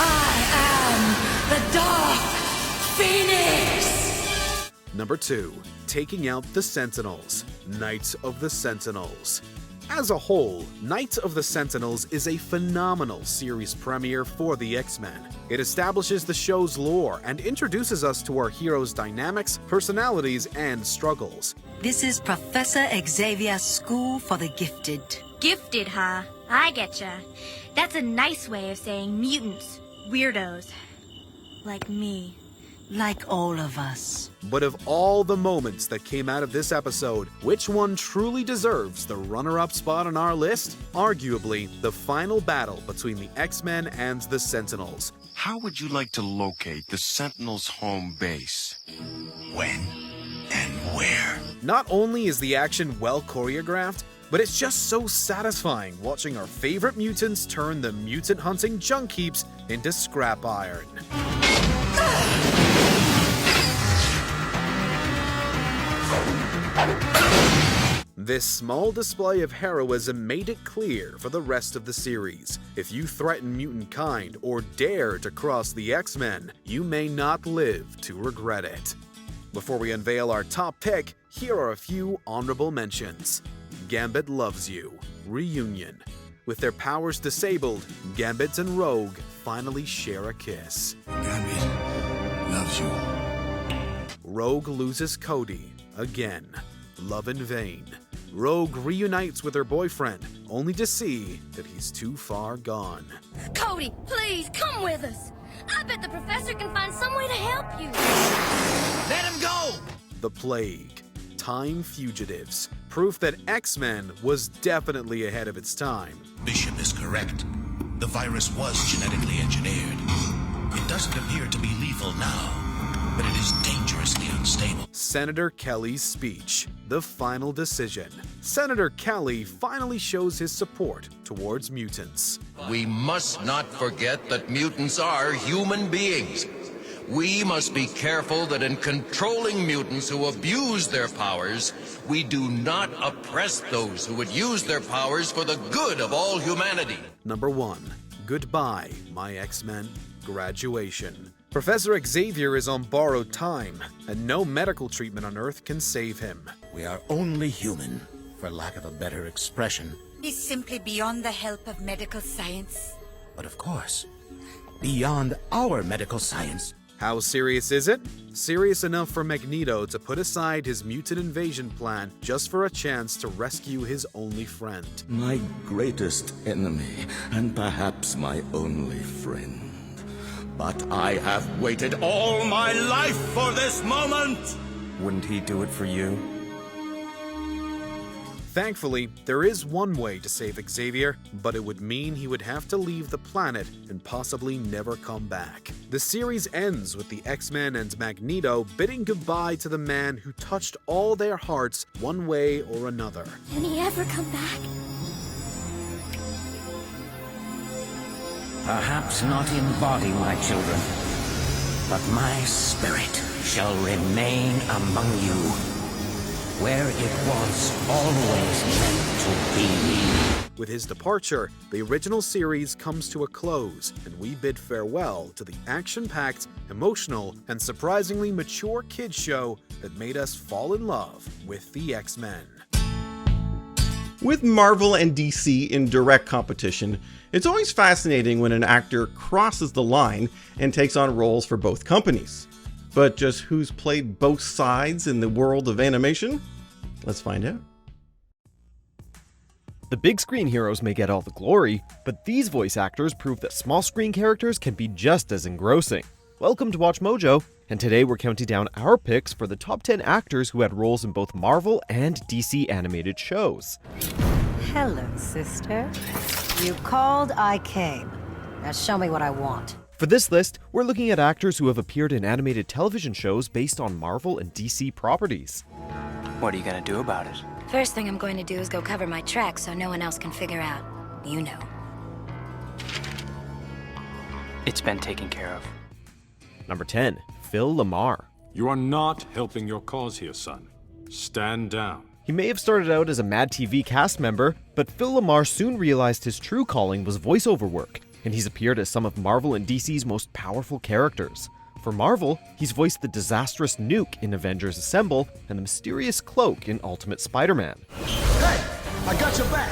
I am the Dark Phoenix! Number 2. Taking out the Sentinels. Knights of the Sentinels. As a whole, Knights of the Sentinels is a phenomenal series premiere for the X-Men. It establishes the show's lore and introduces us to our heroes' dynamics, personalities, and struggles. This is Professor Xavier's School for the Gifted. Gifted, huh? I getcha. That's a nice way of saying mutants. Weirdos. Like me. Like all of us. But of all the moments that came out of this episode, which one truly deserves the runner-up spot on our list? Arguably, the final battle between the X-Men and the Sentinels. How would you like to locate the Sentinels' home base? When and where? Not only is the action well choreographed, but it's just so satisfying watching our favorite mutants turn the mutant hunting junk heaps into scrap iron. This small display of heroism made it clear for the rest of the series. If you threaten mutant kind or dare to cross the X-Men, you may not live to regret it. Before we unveil our top pick, here are a few honorable mentions. Gambit Loves You, Reunion. With their powers disabled, Gambit and Rogue finally share a kiss. Gambit loves you. Rogue loses Cody, again. Love in vain. Rogue reunites with her boyfriend, only to see that he's too far gone. Cody, please come with us. I bet the professor can find some way to help you. Let him go! The Plague. Time Fugitives. Proof that X-Men was definitely ahead of its time. Bishop is correct. The virus was genetically engineered. It doesn't appear to be lethal now, but it is dangerously unstable. Senator Kelly's speech. The final decision. Senator Kelly finally shows his support towards mutants. We must not forget that mutants are human beings. We must be careful that in controlling mutants who abuse their powers, we do not oppress those who would use their powers for the good of all humanity. Number 1. Goodbye, my X-Men. Graduation. Professor Xavier is on borrowed time, and no medical treatment on Earth can save him. We are only human, for lack of a better expression. Is simply beyond the help of medical science. But of course, beyond our medical science. How serious is it? Serious enough for Magneto to put aside his mutant invasion plan just for a chance to rescue his only friend. My greatest enemy, and perhaps my only friend. But I have waited all my life for this moment! Wouldn't he do it for you? Thankfully, there is one way to save Xavier, but it would mean he would have to leave the planet and possibly never come back. The series ends with the X-Men and Magneto bidding goodbye to the man who touched all their hearts one way or another. Can he ever come back? Perhaps not in body, my children, but my spirit shall remain among you, where it was always meant to be. With his departure, the original series comes to a close, and we bid farewell to the action-packed, emotional, and surprisingly mature kids show that made us fall in love with the X-Men. With Marvel and DC in direct competition, it's always fascinating when an actor crosses the line and takes on roles for both companies. But just who's played both sides in the world of animation? Let's find out. The big screen heroes may get all the glory, but these voice actors prove that small screen characters can be just as engrossing. Welcome to Watch Mojo, and today we're counting down our picks for the top 10 actors who had roles in both Marvel and DC animated shows. Hello, sister. You called, I came. Now show me what I want. For this list, we're looking at actors who have appeared in animated television shows based on Marvel and DC properties. What are you gonna do about it? First thing I'm going to do is go cover my tracks so no one else can figure out. You know. It's been taken care of. Number 10. Phil LaMarr. You are not helping your cause here, son. Stand down. He may have started out as a Mad TV cast member, but Phil LaMarr soon realized his true calling was voiceover work, and he's appeared as some of Marvel and DC's most powerful characters. For Marvel, he's voiced the disastrous Nuke in Avengers Assemble and the mysterious Cloak in Ultimate Spider-Man. Hey! I got your back.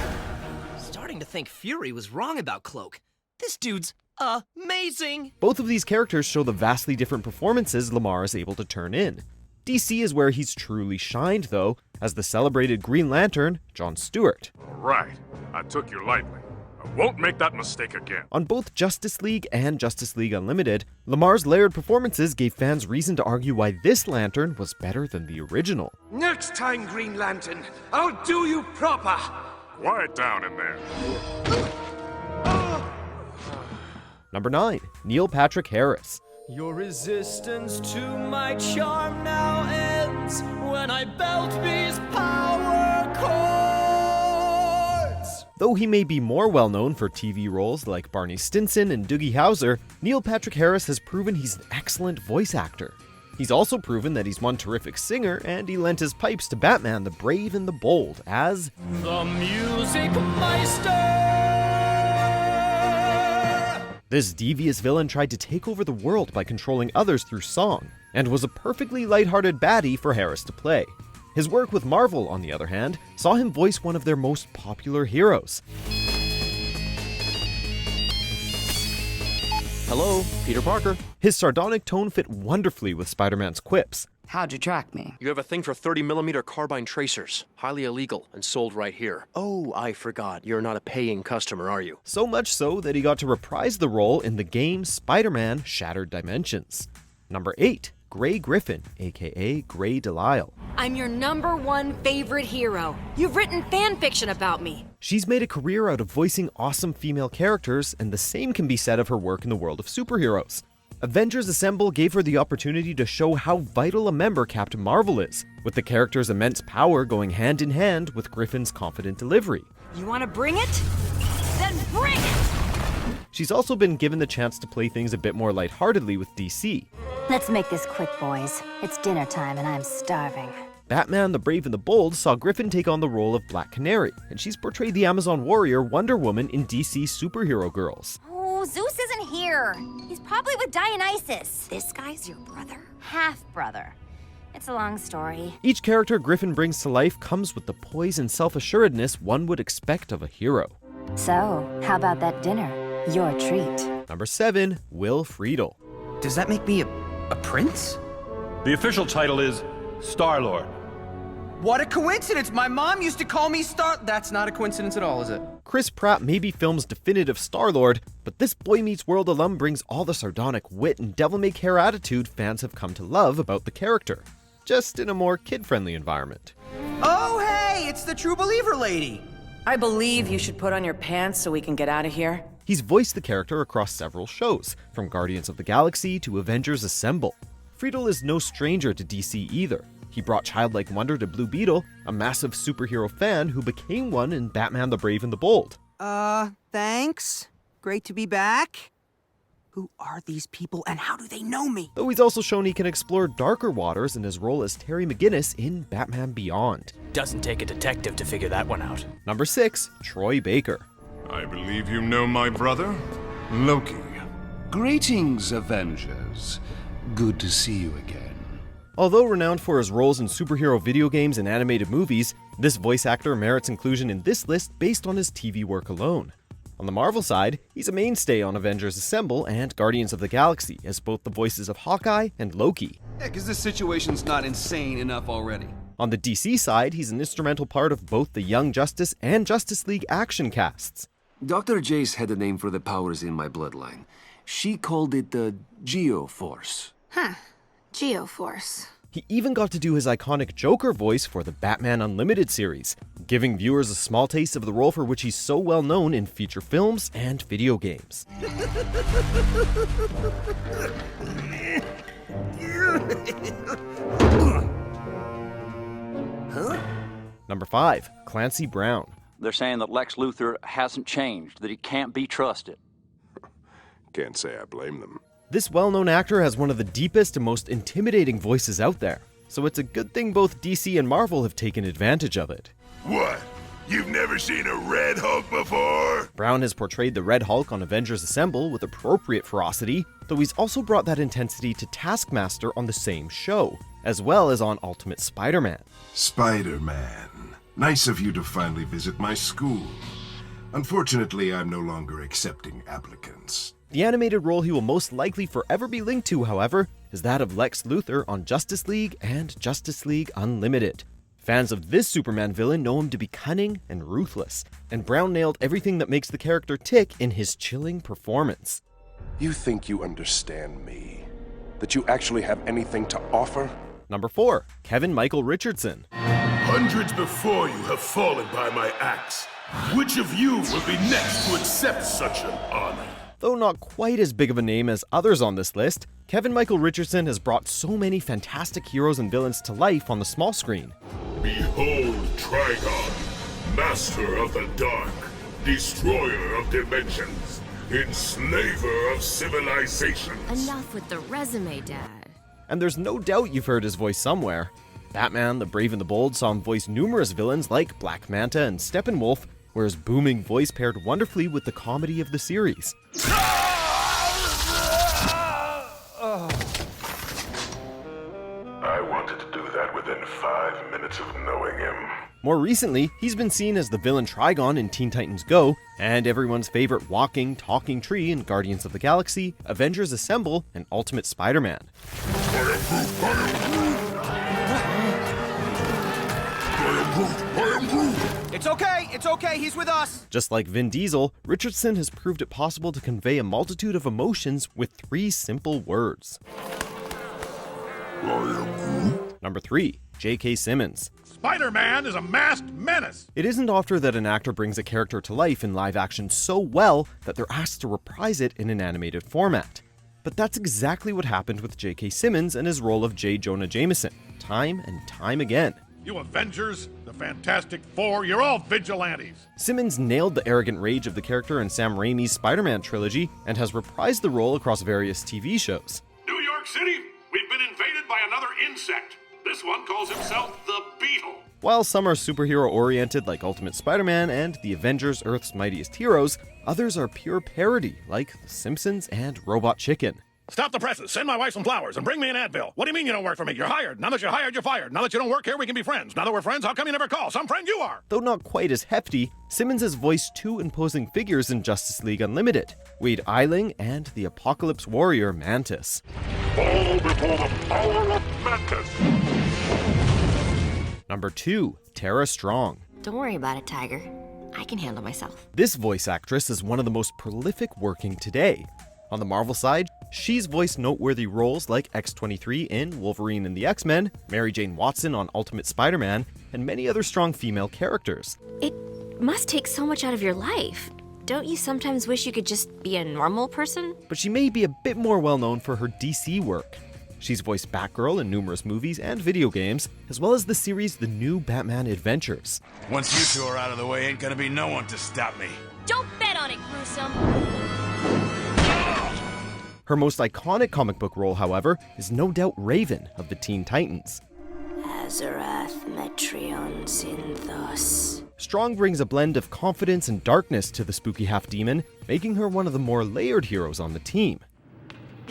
Starting to think Fury was wrong about Cloak. This dude's amazing! Both of these characters show the vastly different performances Lamar is able to turn in. DC is where he's truly shined, though, as the celebrated Green Lantern, Jon Stewart. Right. I took you lightly. I won't make that mistake again. On both Justice League and Justice League Unlimited, Lamar's layered performances gave fans reason to argue why this Lantern was better than the original. Next time, Green Lantern, I'll do you proper. Quiet down in there. Number 9. Neil Patrick Harris. Your resistance to my charm now ends when I belt these power chords. Though he may be more well known for TV roles like Barney Stinson and Doogie Howser, Neil Patrick Harris has proven he's an excellent voice actor. He's also proven that he's one terrific singer, and he lent his pipes to Batman the Brave and the Bold as the Music Meister. This devious villain tried to take over the world by controlling others through song, and was a perfectly lighthearted baddie for Harris to play. His work with Marvel, on the other hand, saw him voice one of their most popular heroes. Hello, Peter Parker. His sardonic tone fit wonderfully with Spider-Man's quips. How'd you track me? You have a thing for 30mm carbine tracers. Highly illegal and sold right here. Oh, I forgot. You're not a paying customer, are you? So much so that he got to reprise the role in the game Spider-Man Shattered Dimensions. Number 8. Grey Griffin, aka Grey Delisle. I'm your #1 favorite hero. You've written fan fiction about me. She's made a career out of voicing awesome female characters, and the same can be said of her work in the world of superheroes. Avengers Assemble gave her the opportunity to show how vital a member Captain Marvel is, with the character's immense power going hand in hand with Griffin's confident delivery. You want to bring it? Then bring it! She's also been given the chance to play things a bit more lightheartedly with DC. Let's make this quick, boys. It's dinner time and I'm starving. Batman the Brave and the Bold saw Griffin take on the role of Black Canary, and she's portrayed the Amazon warrior Wonder Woman in DC Superhero Girls. Oh, Zeus isn't here. He's probably with Dionysus. This guy's your brother? Half-brother. It's a long story. Each character Griffin brings to life comes with the poise and self-assuredness one would expect of a hero. So, how about that dinner? Your treat. Number 7. Will Friedle. Does that make me a prince? The official title is Star-Lord. What a coincidence! My mom used to call me Star... That's not a coincidence at all, is it? Chris Pratt may be film's definitive Star-Lord, but this Boy Meets World alum brings all the sardonic wit and devil-may-care attitude fans have come to love about the character, just in a more kid-friendly environment. Oh, hey! It's the True Believer lady! I believe you should put on your pants so we can get out of here. He's voiced the character across several shows, from Guardians of the Galaxy to Avengers Assemble. Friedle is no stranger to DC either. He brought childlike wonder to Blue Beetle, a massive superhero fan who became one in Batman the Brave and the Bold. Thanks. Great to be back. Who are these people and how do they know me? Though he's also shown he can explore darker waters in his role as Terry McGinnis in Batman Beyond. Doesn't take a detective to figure that one out. Number 6. Troy Baker. I believe you know my brother, Loki. Greetings, Avengers. Good to see you again. Although renowned for his roles in superhero video games and animated movies, this voice actor merits inclusion in this list based on his TV work alone. On the Marvel side, he's a mainstay on Avengers Assemble and Guardians of the Galaxy as both the voices of Hawkeye and Loki. Yeah, because this situation's not insane enough already. On the DC side, he's an instrumental part of both the Young Justice and Justice League action casts. Dr. Jace had a name for the powers in my bloodline. She called it the Geo-Force. Huh. Geo-Force. He even got to do his iconic Joker voice for the Batman Unlimited series, giving viewers a small taste of the role for which he's so well known in feature films and video games. Number 5. Clancy Brown. They're saying that Lex Luthor hasn't changed, that he can't be trusted. Can't say I blame them. This well-known actor has one of the deepest and most intimidating voices out there, so it's a good thing both DC and Marvel have taken advantage of it. What? You've never seen a Red Hulk before? Brown has portrayed the Red Hulk on Avengers Assemble with appropriate ferocity, though he's also brought that intensity to Taskmaster on the same show, as well as on Ultimate Spider-Man. Spider-Man. Nice of you to finally visit my school. Unfortunately, I'm no longer accepting applicants. The animated role he will most likely forever be linked to, however, is that of Lex Luthor on Justice League and Justice League Unlimited. Fans of this Superman villain know him to be cunning and ruthless, and Brown nailed everything that makes the character tick in his chilling performance. You think you understand me? That you actually have anything to offer? Number 4. Kevin Michael Richardson. Hundreds before you have fallen by my axe. Which of you will be next to accept such an honor? Though not quite as big of a name as others on this list, Kevin Michael Richardson has brought so many fantastic heroes and villains to life on the small screen. Behold Trigon, master of the dark, destroyer of dimensions, enslaver of civilizations. Enough with the resume, Dad. And there's no doubt you've heard his voice somewhere. Batman, the Brave and the Bold saw him voice numerous villains like Black Manta and Steppenwolf, where his booming voice paired wonderfully with the comedy of the series. I wanted to do that within 5 minutes of knowing him. More recently, he's been seen as the villain Trigon in Teen Titans Go, and everyone's favorite walking, talking tree in Guardians of the Galaxy, Avengers Assemble, and Ultimate Spider-Man. It's okay, he's with us! Just like Vin Diesel, Richardson has proved it possible to convey a multitude of emotions with 3 simple words. Number 3. J.K. Simmons. Spider-Man is a masked menace! It isn't often that an actor brings a character to life in live action so well that they're asked to reprise it in an animated format. But that's exactly what happened with J.K. Simmons and his role of J. Jonah Jameson, time and time again. You Avengers, the Fantastic Four, you're all vigilantes! Simmons nailed the arrogant rage of the character in Sam Raimi's Spider-Man trilogy and has reprised the role across various TV shows. New York City, we've been invaded by another insect. This one calls himself the Beetle. While some are superhero-oriented like Ultimate Spider-Man and the Avengers Earth's Mightiest Heroes, others are pure parody like The Simpsons and Robot Chicken. Stop the presses, send my wife some flowers, and bring me an Advil. What do you mean you don't work for me? You're hired. Now that you're hired, you're fired. Now that you don't work here, we can be friends. Now that we're friends, how come you never call? Some friend you are. Though not quite as hefty, Simmons has voiced 2 imposing figures in Justice League Unlimited, Wade Eiling and the Apocalypse Warrior Mantis. Fall before the power of Mantis. Number 2. Tara Strong. Don't worry about it, Tiger. I can handle myself. This voice actress is one of the most prolific working today. On the Marvel side, she's voiced noteworthy roles like X-23 in Wolverine and the X-Men, Mary Jane Watson on Ultimate Spider-Man, and many other strong female characters. It must take so much out of your life. Don't you sometimes wish you could just be a normal person? But she may be a bit more well-known for her DC work. She's voiced Batgirl in numerous movies and video games, as well as the series The New Batman Adventures. Once you 2 are out of the way, ain't gonna be no one to stop me. Don't bet on it, Gruesome! Her most iconic comic book role, however, is no doubt Raven of the Teen Titans. Azarath Metrion Zinthos. Strong brings a blend of confidence and darkness to the spooky half-demon, making her one of the more layered heroes on the team.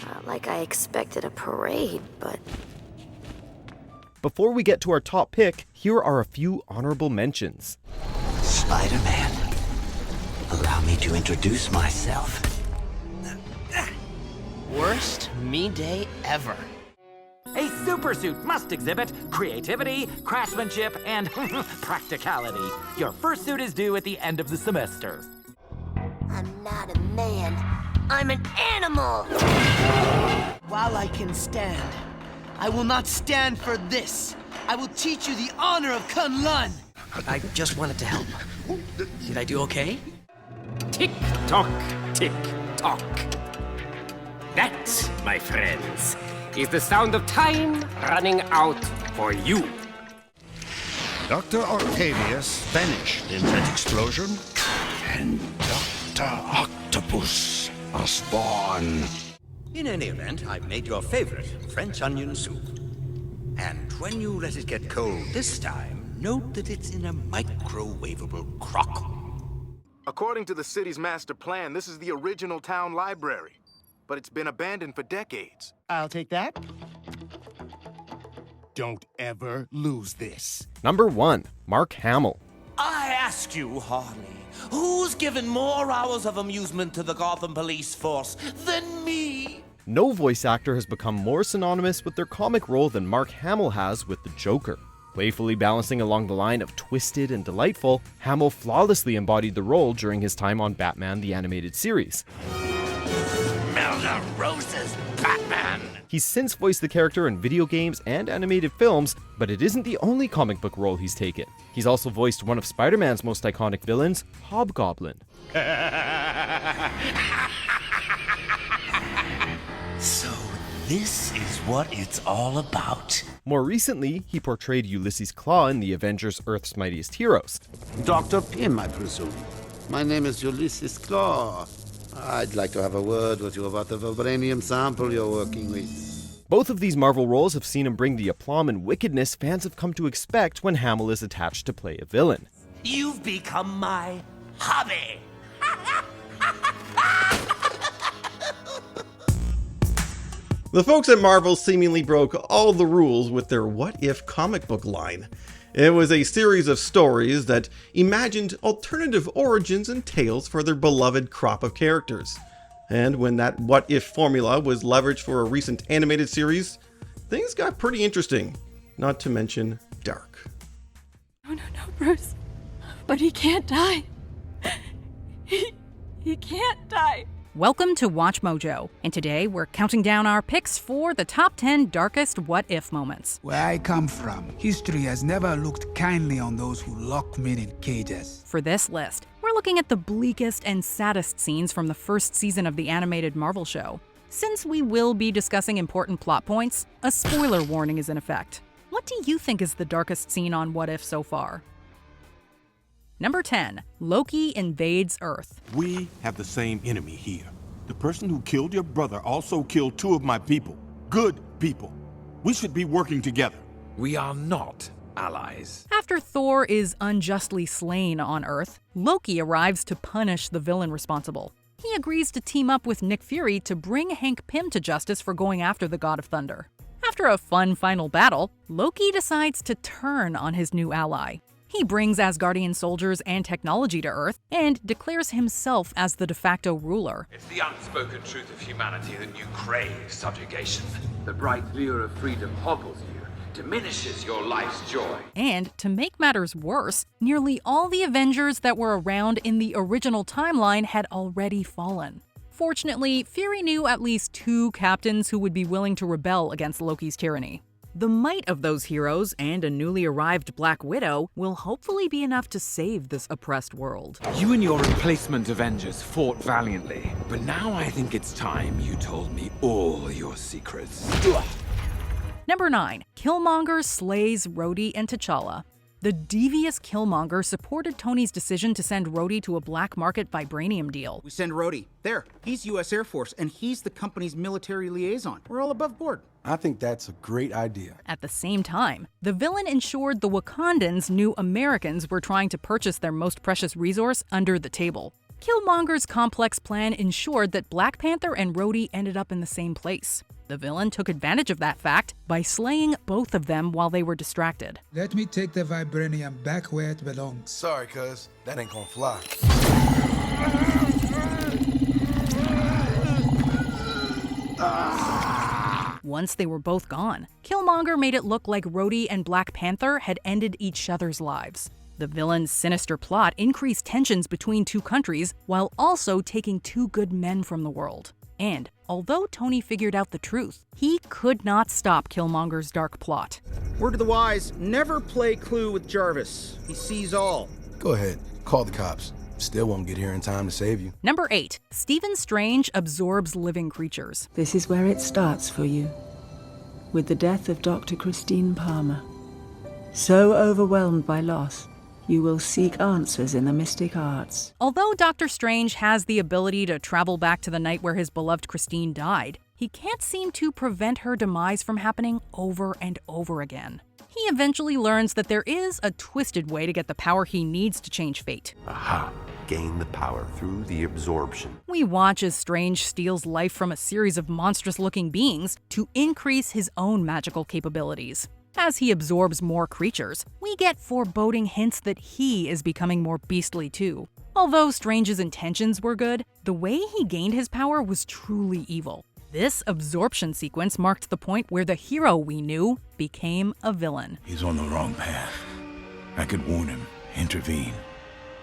Not like I expected a parade, but... Before we get to our top pick, here are a few honorable mentions. Spider-Man, allow me to introduce myself. Worst me day ever. A supersuit must exhibit creativity, craftsmanship, and practicality. Your first suit is due at the end of the semester. I'm not a man. I'm an animal! While I can stand, I will not stand for this. I will teach you the honor of Kunlun. I just wanted to help. Did I do okay? Tick-tock, tick-tock. That, my friends, is the sound of time running out for you. Dr. Octavius vanished in that explosion, and Dr. Octopus was born. In any event, I've made your favorite, French onion soup. And when you let it get cold this time, note that it's in a microwavable crock. According to the city's master plan, this is the original town library. But it's been abandoned for decades. I'll take that. Don't ever lose this. Number 1. Mark Hamill. I ask you, Harley, who's given more hours of amusement to the Gotham police force than me? No voice actor has become more synonymous with their comic role than Mark Hamill has with the Joker. Playfully balancing along the line of twisted and delightful, Hamill flawlessly embodied the role during his time on Batman the Animated Series. Smell the roses, Batman! He's since voiced the character in video games and animated films, but it isn't the only comic book role he's taken. He's also voiced one of Spider-Man's most iconic villains, Hobgoblin. So this is what it's all about. More recently, he portrayed Ulysses Klaue in the Avengers Earth's Mightiest Heroes. Dr. Pym, I presume. My name is Ulysses Klaue. I'd like to have a word with you about the vibranium sample you're working with. Both of these Marvel roles have seen him bring the aplomb and wickedness fans have come to expect when Hamill is attached to play a villain. You've become my hobby. The folks at Marvel seemingly broke all the rules with their What If comic book line. It was a series of stories that imagined alternative origins and tales for their beloved crop of characters. And when that What If formula was leveraged for a recent animated series, things got pretty interesting, not to mention dark. No, Bruce. But he can't die. He can't die. Welcome to Watch Mojo, and today we're counting down our picks for the top 10 darkest what-if moments. Where I come from, history has never looked kindly on those who lock men in cages. For this list, we're looking at the bleakest and saddest scenes from the first season of the animated Marvel show. Since we will be discussing important plot points, a spoiler warning is in effect. What do you think is the darkest scene on What If so far? Number 10. Loki invades Earth. We have the same enemy here. The person who killed your brother also killed 2 of my people. Good people. We should be working together. We are not allies. After Thor is unjustly slain on Earth, Loki arrives to punish the villain responsible. He agrees to team up with Nick Fury to bring Hank Pym to justice for going after the God of Thunder. After a fun final battle, Loki decides to turn on his new ally. He brings Asgardian soldiers and technology to Earth and declares himself as the de facto ruler. It's the unspoken truth of humanity that you crave subjugation. The bright lure of freedom hoggles you, diminishes your life's joy. And to make matters worse, nearly all the Avengers that were around in the original timeline had already fallen. Fortunately, Fury knew at least 2 captains who would be willing to rebel against Loki's tyranny. The might of those heroes and a newly arrived Black Widow will hopefully be enough to save this oppressed world. You and your replacement Avengers fought valiantly, but now I think it's time you told me all your secrets. Number 9. Killmonger slays Rhodey and T'Challa. The devious Killmonger supported Tony's decision to send Rhodey to a black market vibranium deal. We send Rhodey. There, he's U.S. Air Force, and he's the company's military liaison. We're all above board. I think that's a great idea. At the same time, the villain ensured the Wakandans knew Americans were trying to purchase their most precious resource under the table. Killmonger's complex plan ensured that Black Panther and Rhodey ended up in the same place. The villain took advantage of that fact by slaying both of them while they were distracted. Let me take the vibranium back where it belongs. Sorry, cuz. That ain't gonna fly. Once they were both gone, Killmonger made it look like Rhodey and Black Panther had ended each other's lives. The villain's sinister plot increased tensions between 2 countries while also taking 2 good men from the world. And although Tony figured out the truth, he could not stop Killmonger's dark plot. Word to the wise, never play Clue with Jarvis. He sees all. Go ahead, call the cops. Still won't get here in time to save you. Number 8. Stephen Strange absorbs living creatures. This is where it starts for you, with the death of Dr. Christine Palmer. So overwhelmed by loss, you will seek answers in the mystic arts. Although Dr. Strange has the ability to travel back to the night where his beloved Christine died, he can't seem to prevent her demise from happening over and over again. He eventually learns that there is a twisted way to get the power he needs to change fate. Aha! Gain the power through the absorption. We watch as Strange steals life from a series of monstrous-looking beings to increase his own magical capabilities. As he absorbs more creatures, we get foreboding hints that he is becoming more beastly too. Although Strange's intentions were good, the way he gained his power was truly evil. This absorption sequence marked the point where the hero we knew became a villain. He's on the wrong path. I could warn him, intervene.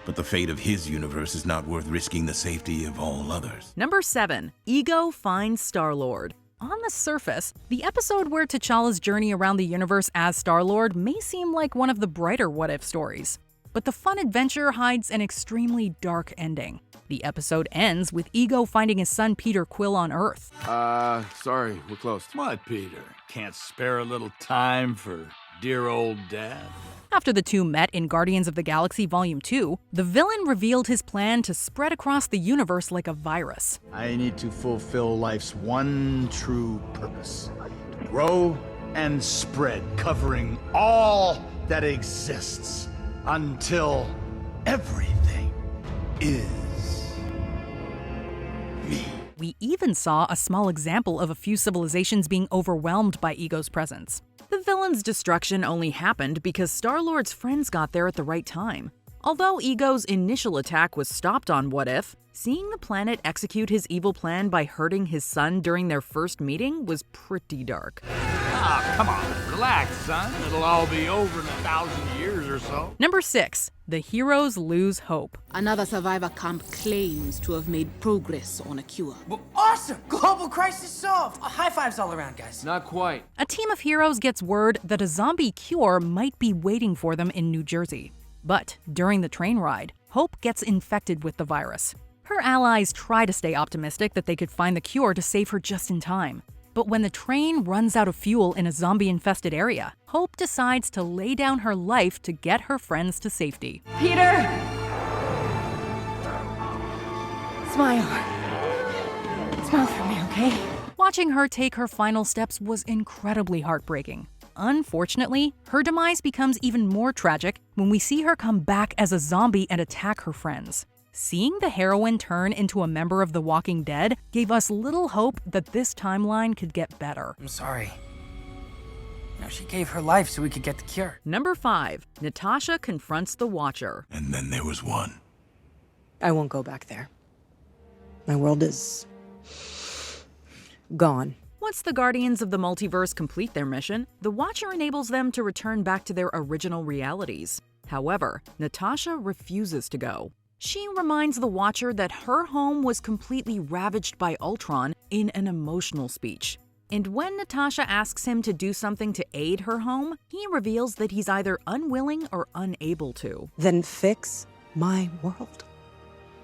But the fate of his universe is not worth risking the safety of all others. Number 7. Ego finds Star-Lord. On the surface, the episode where T'Challa's journey around the universe as Star-Lord may seem like one of the brighter what-if stories. But the fun adventure hides an extremely dark ending. The episode ends with Ego finding his son Peter Quill on Earth. Sorry, we're close. What, Peter? Can't spare a little time for dear old Dad? After the two met in Guardians of the Galaxy Volume 2, the villain revealed his plan to spread across the universe like a virus. I need to fulfill life's one true purpose. To grow and spread, covering all that exists until everything is me. We even saw a small example of a few civilizations being overwhelmed by Ego's presence. The villain's destruction only happened because Star-Lord's friends got there at the right time. Although Ego's initial attack was stopped on What If, seeing the planet execute his evil plan by hurting his son during their first meeting was pretty dark. Come on, relax, son. It'll all be over in 1,000 years or so. Number 6. The heroes lose hope. Another survivor camp claims to have made progress on a cure. Awesome! Global crisis solved! High fives all around, guys. Not quite. A team of heroes gets word that a zombie cure might be waiting for them in New Jersey. But during the train ride, Hope gets infected with the virus. Her allies try to stay optimistic that they could find the cure to save her just in time. But when the train runs out of fuel in a zombie-infested area, Hope decides to lay down her life to get her friends to safety. Peter! Smile. Smile for me, okay? Watching her take her final steps was incredibly heartbreaking. Unfortunately, her demise becomes even more tragic when we see her come back as a zombie and attack her friends. Seeing the heroine turn into a member of The Walking Dead gave us little hope that this timeline could get better. I'm sorry. She gave her life so we could get the cure. Number 5. Natasha confronts the Watcher. And then there was one. I won't go back there. My world is gone. Once the Guardians of the Multiverse complete their mission, the Watcher enables them to return back to their original realities. However, Natasha refuses to go. She reminds the Watcher that her home was completely ravaged by Ultron in an emotional speech. And when Natasha asks him to do something to aid her home, he reveals that he's either unwilling or unable to. Then fix my world.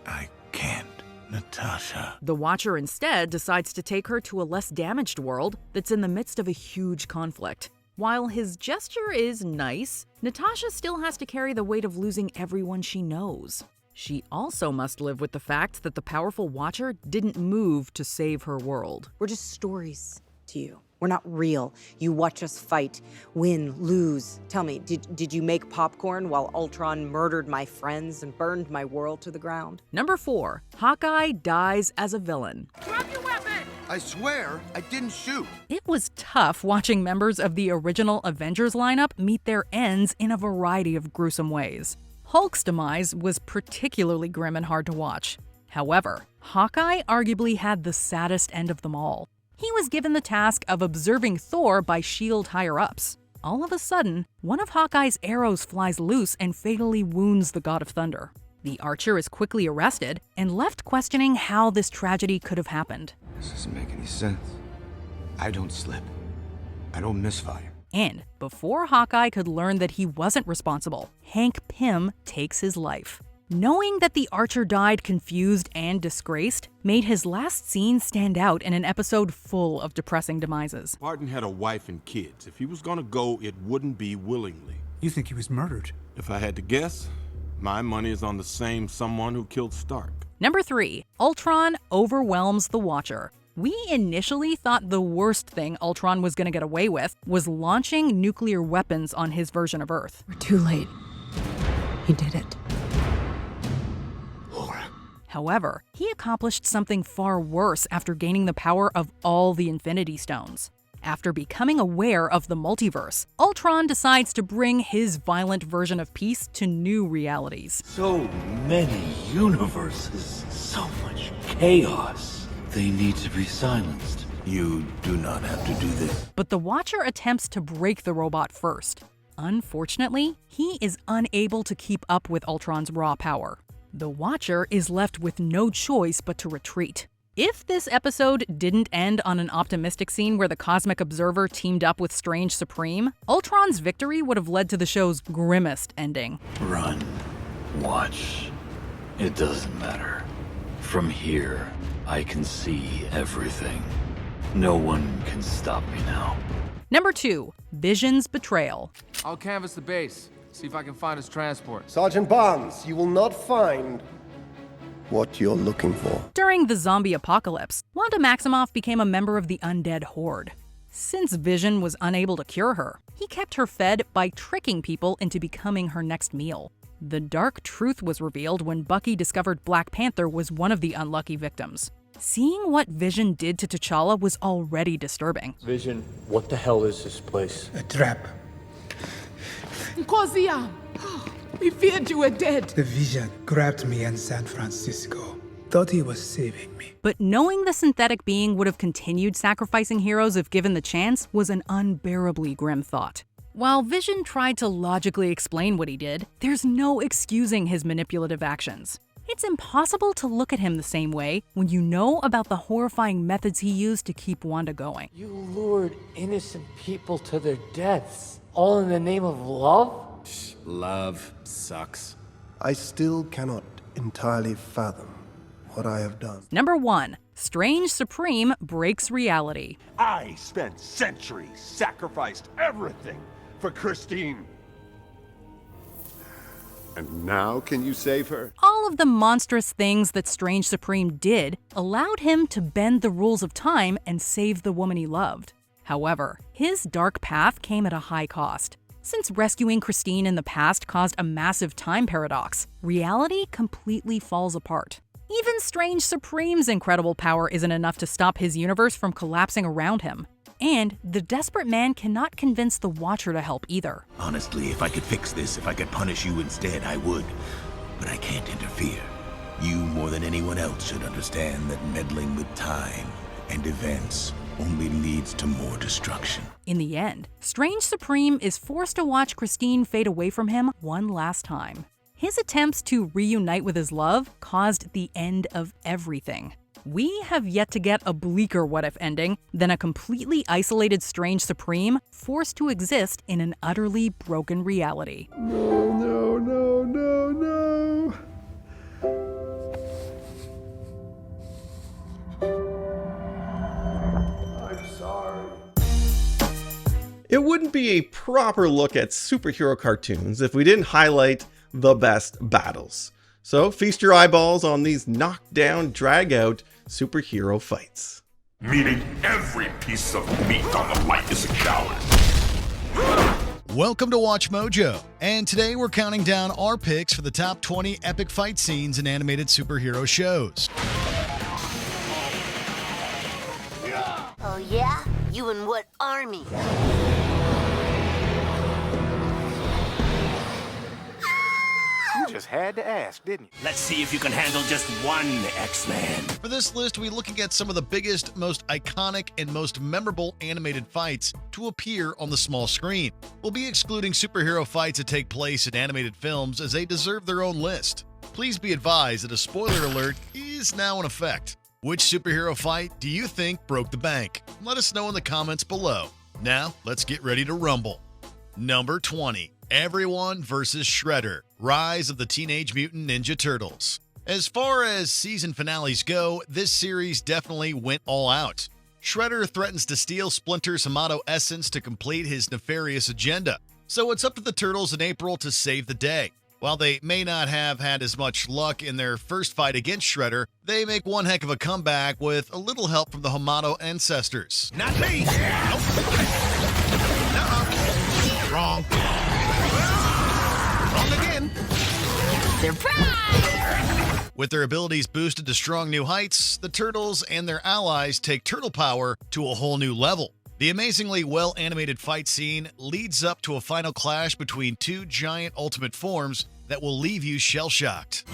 I can't, Natasha. The Watcher instead decides to take her to a less damaged world that's in the midst of a huge conflict. While his gesture is nice, Natasha still has to carry the weight of losing everyone she knows. She also must live with the fact that the powerful Watcher didn't move to save her world. We're just stories to you. We're not real. You watch us fight, win, lose. Tell me, did you make popcorn while Ultron murdered my friends and burned my world to the ground? Number 4. Hawkeye dies as a villain. Drop your weapon! I swear, I didn't shoot. It was tough watching members of the original Avengers lineup meet their ends in a variety of gruesome ways. Hulk's demise was particularly grim and hard to watch. However, Hawkeye arguably had the saddest end of them all. He was given the task of observing Thor by S.H.I.E.L.D. higher-ups. All of a sudden, one of Hawkeye's arrows flies loose and fatally wounds the God of Thunder. The Archer is quickly arrested and left questioning how this tragedy could have happened. This doesn't make any sense. I don't slip. I don't misfire. And before Hawkeye could learn that he wasn't responsible, Hank Pym takes his life. Knowing that the Archer died confused and disgraced made his last scene stand out in an episode full of depressing demises. Barton had a wife and kids. If he was gonna go, it wouldn't be willingly. You think he was murdered? If I had to guess, my money is on the same someone who killed Stark. Number 3. Ultron overwhelms the Watcher. We initially thought the worst thing Ultron was going to get away with was launching nuclear weapons on his version of Earth. We're too late. He did it. However, he accomplished something far worse after gaining the power of all the Infinity Stones. After becoming aware of the multiverse, Ultron decides to bring his violent version of peace to new realities. So many universes, so much chaos. They need to be silenced. You do not have to do this. But the Watcher attempts to break the robot first. Unfortunately, he is unable to keep up with Ultron's raw power. The Watcher is left with no choice but to retreat. If this episode didn't end on an optimistic scene where the Cosmic Observer teamed up with Strange Supreme, Ultron's victory would have led to the show's grimmest ending. Run. Watch. It doesn't matter. From here, I can see everything. No one can stop me now. Number 2. Vision's betrayal. I'll canvass the base, see if I can find his transport. Sergeant Barnes, you will not find what you're looking for. During the zombie apocalypse, Wanda Maximoff became a member of the Undead Horde. Since Vision was unable to cure her, he kept her fed by tricking people into becoming her next meal. The dark truth was revealed when Bucky discovered Black Panther was one of the unlucky victims. Seeing what Vision did to T'Challa was already disturbing. Vision, what the hell is this place? A trap. Nkozia! We feared you were dead. The Vision grabbed me in San Francisco. Thought he was saving me. But knowing the synthetic being would have continued sacrificing heroes if given the chance was an unbearably grim thought. While Vision tried to logically explain what he did, there's no excusing his manipulative actions. It's impossible to look at him the same way when you know about the horrifying methods he used to keep Wanda going. You lured innocent people to their deaths, all in the name of love? Love sucks. I still cannot entirely fathom what I have done. Number 1. Strange Supreme breaks reality. I spent centuries, sacrificed everything for Christine. And now can you save her? All of the monstrous things that Strange Supreme did allowed him to bend the rules of time and save the woman he loved. However, his dark path came at a high cost. Since rescuing Christine in the past caused a massive time paradox, reality completely falls apart. Even Strange Supreme's incredible power isn't enough to stop his universe from collapsing around him. And the desperate man cannot convince the Watcher to help either. Honestly, if I could fix this, if I could punish you instead, I would. But I can't interfere. You, more than anyone else, should understand that meddling with time and events only leads to more destruction. In the end, Strange Supreme is forced to watch Christine fade away from him one last time. His attempts to reunite with his love caused the end of everything. We have yet to get a bleaker what-if ending than a completely isolated Strange Supreme forced to exist in an utterly broken reality. No, no, no, no, no. I'm sorry. It wouldn't be a proper look at superhero cartoons if we didn't highlight the best battles. So feast your eyeballs on these knockdown, drag-out superhero fights. Meaning every piece of meat on the light is a coward. Welcome to Watch Mojo, and today we're counting down our picks for the top 20 epic fight scenes in animated superhero shows. Oh yeah? You in what army? You just had to ask, didn't you? Let's see if you can handle just one X-Man. For this list, we're looking at some of the biggest, most iconic, and most memorable animated fights to appear on the small screen. We'll be excluding superhero fights that take place in animated films as they deserve their own list. Please be advised that a spoiler alert is now in effect. Which superhero fight do you think broke the bank? Let us know in the comments below. Now, let's get ready to rumble. Number 20. Everyone vs. Shredder, Rise of the Teenage Mutant Ninja Turtles. As far as season finales go, this series definitely went all out. Shredder threatens to steal Splinter's Hamato essence to complete his nefarious agenda, so it's up to the Turtles in April to save the day. While they may not have had as much luck in their first fight against Shredder, they make one heck of a comeback with a little help from the Hamato ancestors. Not me! Nope. Wrong. Wrong again. Surprise! With their abilities boosted to strong new heights, the Turtles and their allies take turtle power to a whole new level. The amazingly well-animated fight scene leads up to a final clash between two giant ultimate forms that will leave you shell-shocked.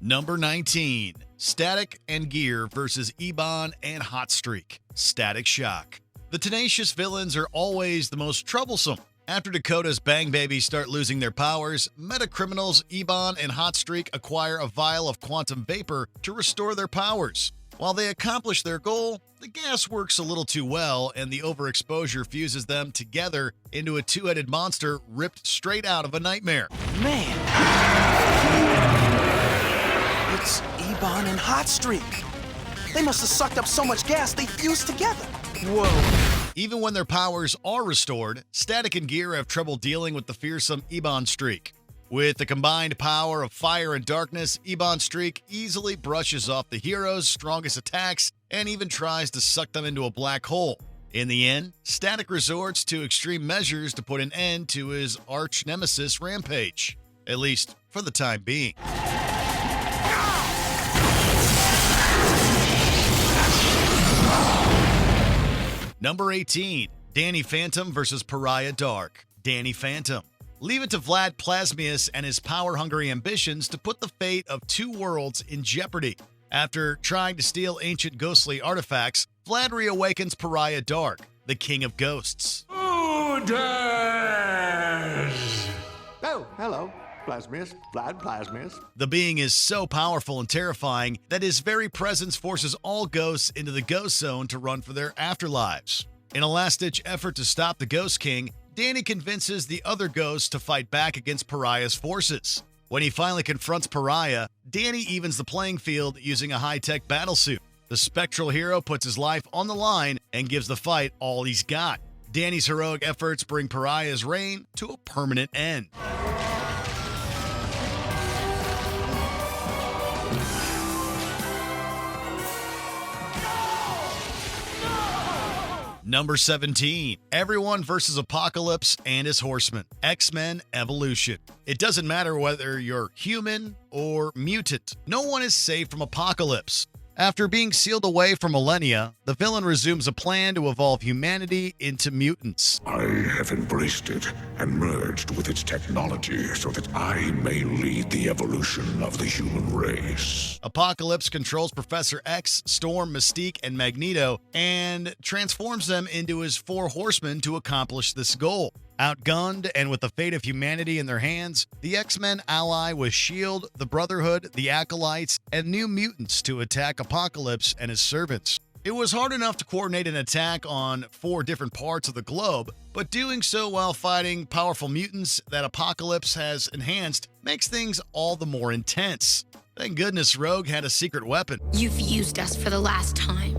Number 19, Static and Gear versus Ebon and Hotstreak. Static Shock. The tenacious villains are always the most troublesome. After Dakota's Bang Babies start losing their powers, meta-criminals Ebon and Hotstreak acquire a vial of quantum vapor to restore their powers. While they accomplish their goal, the gas works a little too well, and the overexposure fuses them together into a two-headed monster ripped straight out of a nightmare. Man! It's Ebon and Hotstreak. They must have sucked up so much gas they fused together. Whoa. Even when their powers are restored, Static and Gear have trouble dealing with the fearsome Ebon Streak. With the combined power of fire and darkness, Ebon Streak easily brushes off the heroes' strongest attacks and even tries to suck them into a black hole. In the end, Static resorts to extreme measures to put an end to his arch nemesis Rampage. At least for the time being. Number 18, Danny Phantom versus Pariah Dark. Danny Phantom. Leave it to Vlad Plasmius and his power-hungry ambitions to put the fate of two worlds in jeopardy. After trying to steal ancient ghostly artifacts, Vlad reawakens Pariah Dark, the king of ghosts. Who dares? Oh, hello. Plasmius, Vlad Plasmius. The being is so powerful and terrifying that his very presence forces all ghosts into the ghost zone to run for their afterlives. In a last-ditch effort to stop the Ghost King, Danny convinces the other ghosts to fight back against Pariah's forces. When he finally confronts Pariah, Danny evens the playing field using a high-tech battlesuit. The spectral hero puts his life on the line and gives the fight all he's got. Danny's heroic efforts bring Pariah's reign to a permanent end. Number 17, Everyone versus Apocalypse and his Horsemen, X-Men Evolution. It doesn't matter whether you're human or mutant. No one is safe from Apocalypse. After being sealed away for millennia, the villain resumes a plan to evolve humanity into mutants. I have embraced it and merged with its technology so that I may lead the evolution of the human race. Apocalypse controls Professor X, Storm, Mystique, and Magneto, and transforms them into his four horsemen to accomplish this goal. Outgunned and with the fate of humanity in their hands, the X-Men ally with S.H.I.E.L.D., the Brotherhood, the Acolytes, and New Mutants to attack Apocalypse and his servants. It was hard enough to coordinate an attack on 4 different parts of the globe, but doing so while fighting powerful mutants that Apocalypse has enhanced makes things all the more intense. Thank goodness Rogue had a secret weapon. You've used us for the last time.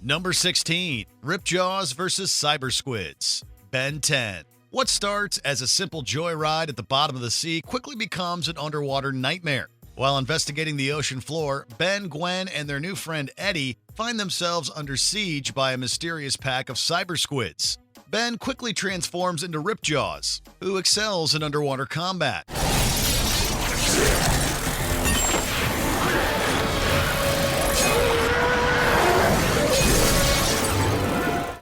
Number 16, Ripjaws vs. Cyber Squids, Ben 10. What starts as a simple joyride at the bottom of the sea quickly becomes an underwater nightmare. While investigating the ocean floor, Ben, Gwen, and their new friend Eddie find themselves under siege by a mysterious pack of cyber squids. Ben quickly transforms into Ripjaws, who excels in underwater combat.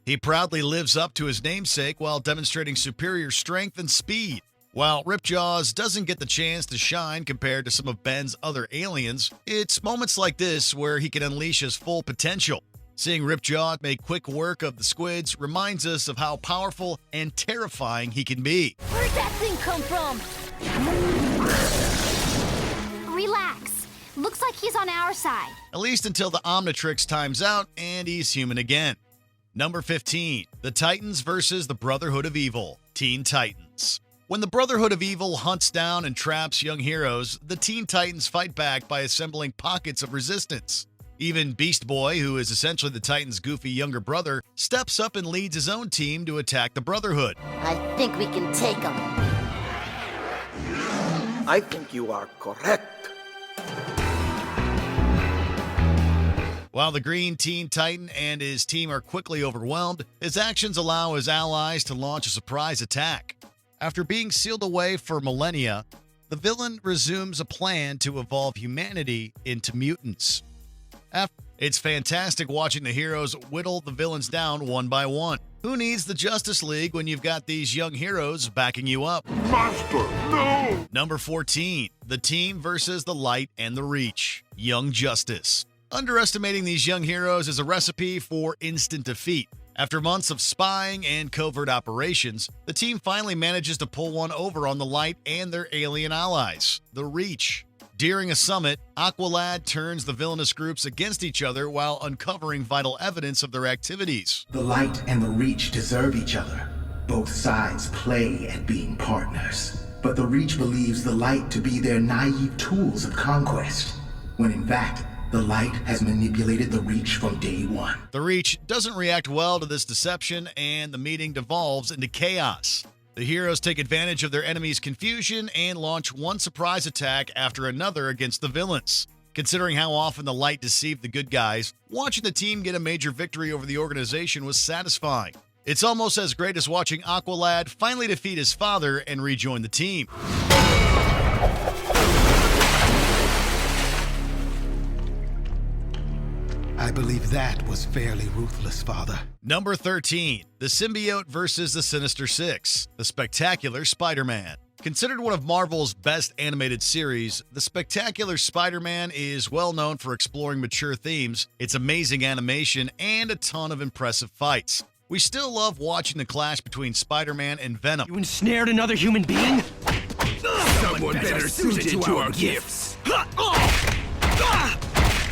He proudly lives up to his namesake while demonstrating superior strength and speed. While Ripjaws doesn't get the chance to shine compared to some of Ben's other aliens, it's moments like this where he can unleash his full potential. Seeing Ripjaw make quick work of the squids reminds us of how powerful and terrifying he can be. Where'd that thing come from? Relax. Looks like he's on our side. At least until the Omnitrix times out and he's human again. Number 15, the Titans versus the Brotherhood of Evil, Teen Titans. When the Brotherhood of Evil hunts down and traps young heroes, the Teen Titans fight back by assembling pockets of resistance. Even Beast Boy, who is essentially the Titans' goofy younger brother, steps up and leads his own team to attack the Brotherhood. I think we can take him. I think you are correct. While the Green Teen Titan and his team are quickly overwhelmed, his actions allow his allies to launch a surprise attack. After being sealed away for millennia, the villain resumes a plan to evolve humanity into mutants. It's fantastic watching the heroes whittle the villains down one by one. Who needs the Justice League when you've got these young heroes backing you up? Master, no! Number 14, the team versus the Light and the Reach, Young Justice. Underestimating these young heroes is a recipe for instant defeat. After months of spying and covert operations, the team finally manages to pull one over on the Light and their alien allies, the Reach. During a summit, Aqualad turns the villainous groups against each other while uncovering vital evidence of their activities. The Light and the Reach deserve each other. Both sides play at being partners. But the Reach believes the Light to be their naive tools of conquest, when in fact, the Light has manipulated the Reach from day one. The Reach doesn't react well to this deception, and the meeting devolves into chaos. The heroes take advantage of their enemies' confusion and launch one surprise attack after another against the villains. Considering how often the Light deceived the good guys, watching the team get a major victory over the organization was satisfying. It's almost as great as watching Aqualad finally defeat his father and rejoin the team. I believe that was fairly ruthless, Father. Number 13, the Symbiote versus the Sinister Six, the Spectacular Spider-Man. Considered one of Marvel's best animated series, The Spectacular Spider-Man is well known for exploring mature themes, its amazing animation, and a ton of impressive fights. We still love watching the clash between Spider-Man and Venom. You ensnared another human being? Someone better suited to our gifts.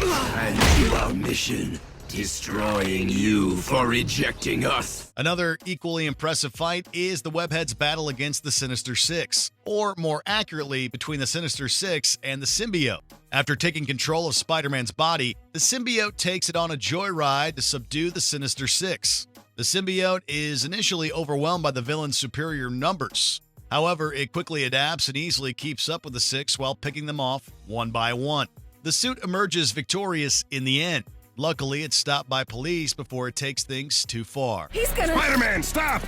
And to our mission, destroying you for rejecting us. Another equally impressive fight is the Webhead's battle against the Sinister Six, or more accurately, between the Sinister Six and the Symbiote. After taking control of Spider-Man's body, the Symbiote takes it on a joyride to subdue the Sinister Six. The Symbiote is initially overwhelmed by the villain's superior numbers. However, it quickly adapts and easily keeps up with the Six while picking them off one by one. The suit emerges victorious in the end. Luckily, it's stopped by police before it takes things too far. Spider-Man, stop!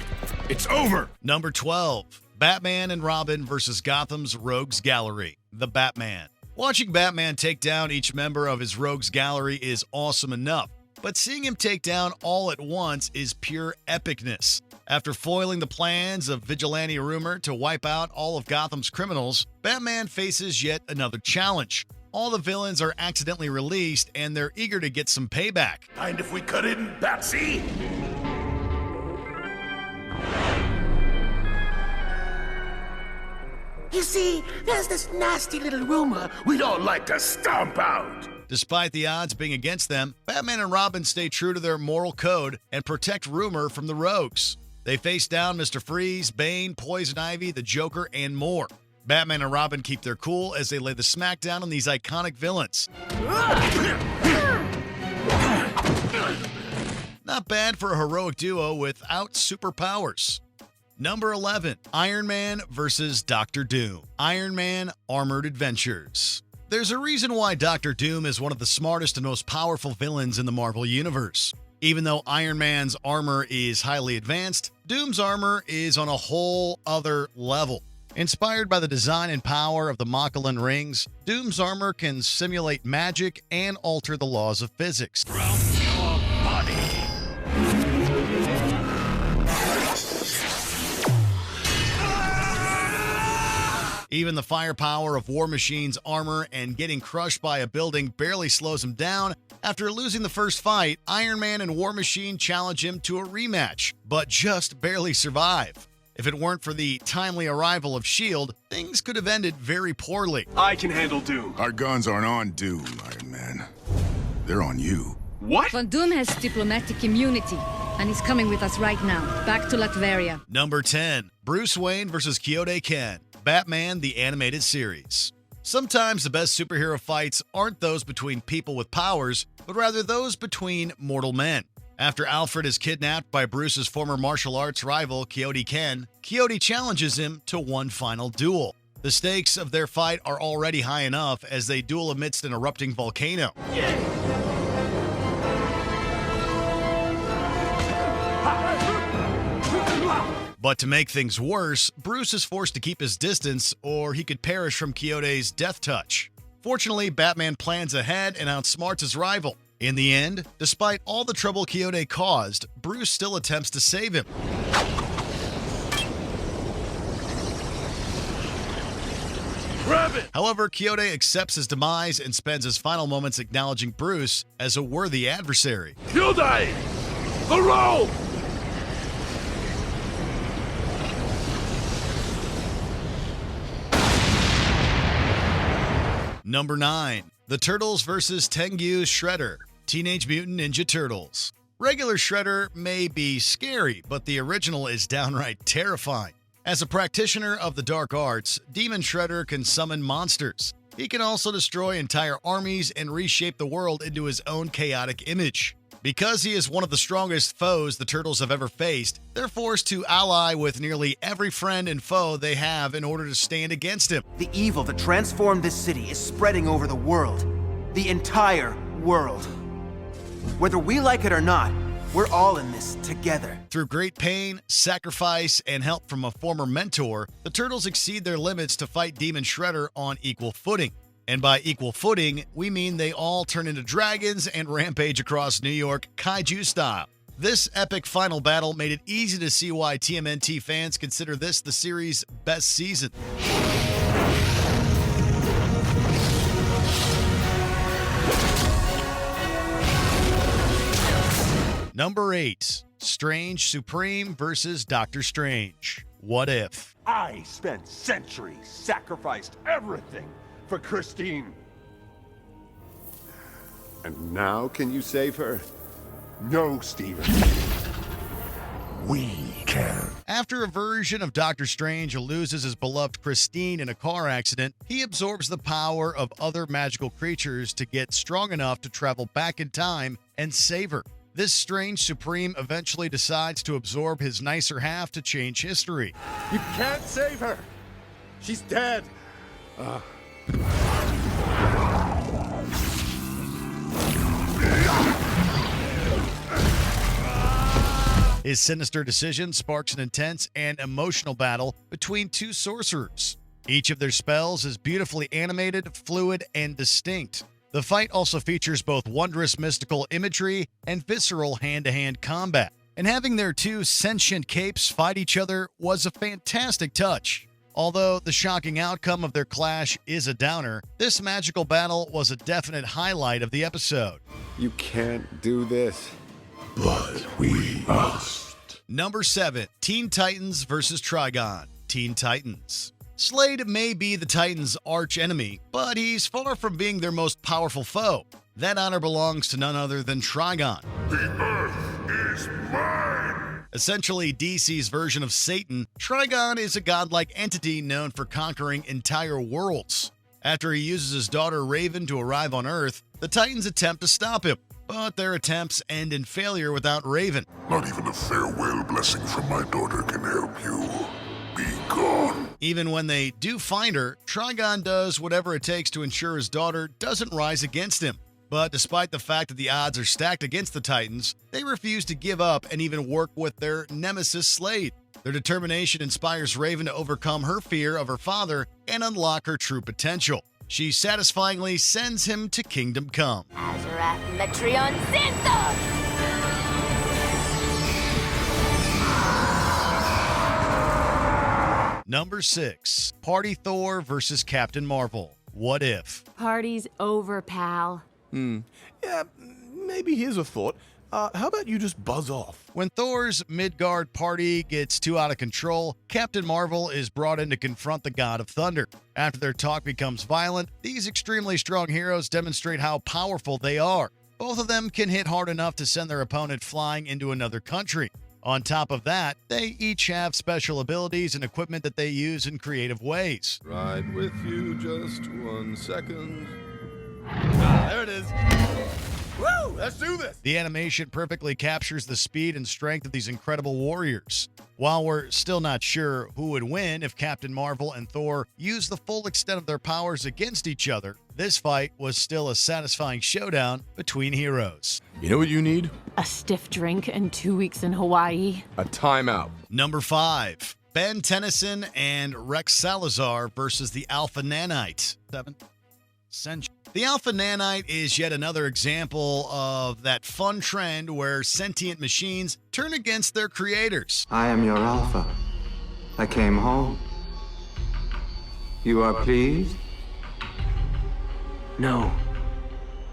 It's over! Number 12, Batman and Robin versus Gotham's Rogues Gallery, the Batman. Watching Batman take down each member of his Rogues Gallery is awesome enough, but seeing him take down all at once is pure epicness. After foiling the plans of Vigilante Rumor to wipe out all of Gotham's criminals, Batman faces yet another challenge. All the villains are accidentally released, and they're eager to get some payback. Mind if we cut in, Batsy? You see, there's this nasty little rumor We'd all like to stomp out. Despite the odds being against them, Batman and Robin stay true to their moral code and protect Rumor from the rogues. They face down Mr. Freeze, Bane, Poison Ivy, the Joker, and more. Batman and Robin keep their cool as they lay the smackdown on these iconic villains. Not bad for a heroic duo without superpowers. Number 11, Iron Man versus Doctor Doom. Iron Man Armored Adventures. There's a reason why Doctor Doom is one of the smartest and most powerful villains in the Marvel Universe. Even though Iron Man's armor is highly advanced, Doom's armor is on a whole other level. Inspired by the design and power of the Moccasin rings, Doom's armor can simulate magic and alter the laws of physics. Even the firepower of War Machine's armor and getting crushed by a building barely slows him down. After losing the first fight, Iron Man and War Machine challenge him to a rematch, but just barely survive. If it weren't for the timely arrival of S.H.I.E.L.D., things could have ended very poorly. I can handle Doom. Our guns aren't on Doom, Iron Man. They're on you. What? Von Doom has diplomatic immunity, and he's coming with us right now, back to Latveria. Number 10, Bruce Wayne versus Kyoto Ken, Batman the Animated Series. Sometimes the best superhero fights aren't those between people with powers, but rather those between mortal men. After Alfred is kidnapped by Bruce's former martial arts rival, Kyoto Ken, Kyoto challenges him to one final duel. The stakes of their fight are already high enough as they duel amidst an erupting volcano. But to make things worse, Bruce is forced to keep his distance or he could perish from Quixote's death touch. Fortunately, Batman plans ahead and outsmarts his rival. In the end, despite all the trouble Quixote caused, Bruce still attempts to save him. Grab it! However, Quixote accepts his demise and spends his final moments acknowledging Bruce as a worthy adversary. Quixote! The rope! Number 9. The Turtles vs. Tengu's Shredder. Teenage Mutant Ninja Turtles. Regular Shredder may be scary, but the original is downright terrifying. As a practitioner of the dark arts, Demon Shredder can summon monsters. He can also destroy entire armies and reshape the world into his own chaotic image. Because he is one of the strongest foes the Turtles have ever faced, they're forced to ally with nearly every friend and foe they have in order to stand against him. The evil that transformed this city is spreading over the world. The entire world. Whether we like it or not, we're all in this together. Through great pain, sacrifice, and help from a former mentor, the Turtles exceed their limits to fight Demon Shredder on equal footing. And by equal footing, we mean they all turn into dragons and rampage across New York kaiju style. This epic final battle made it easy to see why TMNT fans consider this the series' best season. Number 8. Strange Supreme vs. Doctor Strange. What if? I spent centuries, sacrificed everything for Christine. And now can you save her? No, Steven. We can. After a version of Doctor Strange loses his beloved Christine in a car accident, he absorbs the power of other magical creatures to get strong enough to travel back in time and save her. This Strange Supreme eventually decides to absorb his nicer half to change history. You can't save her. She's dead. His sinister decision sparks an intense and emotional battle between two sorcerers. Each of their spells is beautifully animated, fluid, and distinct. The fight also features both wondrous mystical imagery and visceral hand-to-hand combat. And having their two sentient capes fight each other was a fantastic touch. Although the shocking outcome of their clash is a downer, this magical battle was a definite highlight of the episode. You can't do this. But we must. Number 7. Teen Titans vs. Trigon. Teen Titans. Slade may be the Titans' arch-enemy, but he's far from being their most powerful foe. That honor belongs to none other than Trigon. The Earth is mine! Essentially DC's version of Satan, Trigon is a godlike entity known for conquering entire worlds. After he uses his daughter Raven to arrive on Earth, the Titans attempt to stop him, but their attempts end in failure without Raven. Not even a farewell blessing from my daughter can help you. Be gone. Even when they do find her, Trigon does whatever it takes to ensure his daughter doesn't rise against him. But despite the fact that the odds are stacked against the Titans, they refuse to give up and even work with their nemesis Slade. Their determination inspires Raven to overcome her fear of her father and unlock her true potential. She satisfyingly sends him to Kingdom Come. Azarath Metreon Xanthos! Number 6. Party Thor vs. Captain Marvel. What if? Party's over, pal. Yeah, maybe here's a thought. How about you just buzz off? When Thor's Midgard party gets too out of control, Captain Marvel is brought in to confront the God of Thunder. After their talk becomes violent, these extremely strong heroes demonstrate how powerful they are. Both of them can hit hard enough to send their opponent flying into another country. On top of that, they each have special abilities and equipment that they use in creative ways. Right with you, just 1 second. There it is. Woo! Let's do this! The animation perfectly captures the speed and strength of these incredible warriors. While we're still not sure who would win if Captain Marvel and Thor used the full extent of their powers against each other, this fight was still a satisfying showdown between heroes. You know what you need? A stiff drink and 2 weeks in Hawaii. A timeout. Number 5. Ben Tennyson and Rex Salazar versus the Alpha Nanite. 7th century. The Alpha Nanite is yet another example of that fun trend where sentient machines turn against their creators. I am your Alpha. I came home. You are pleased? No,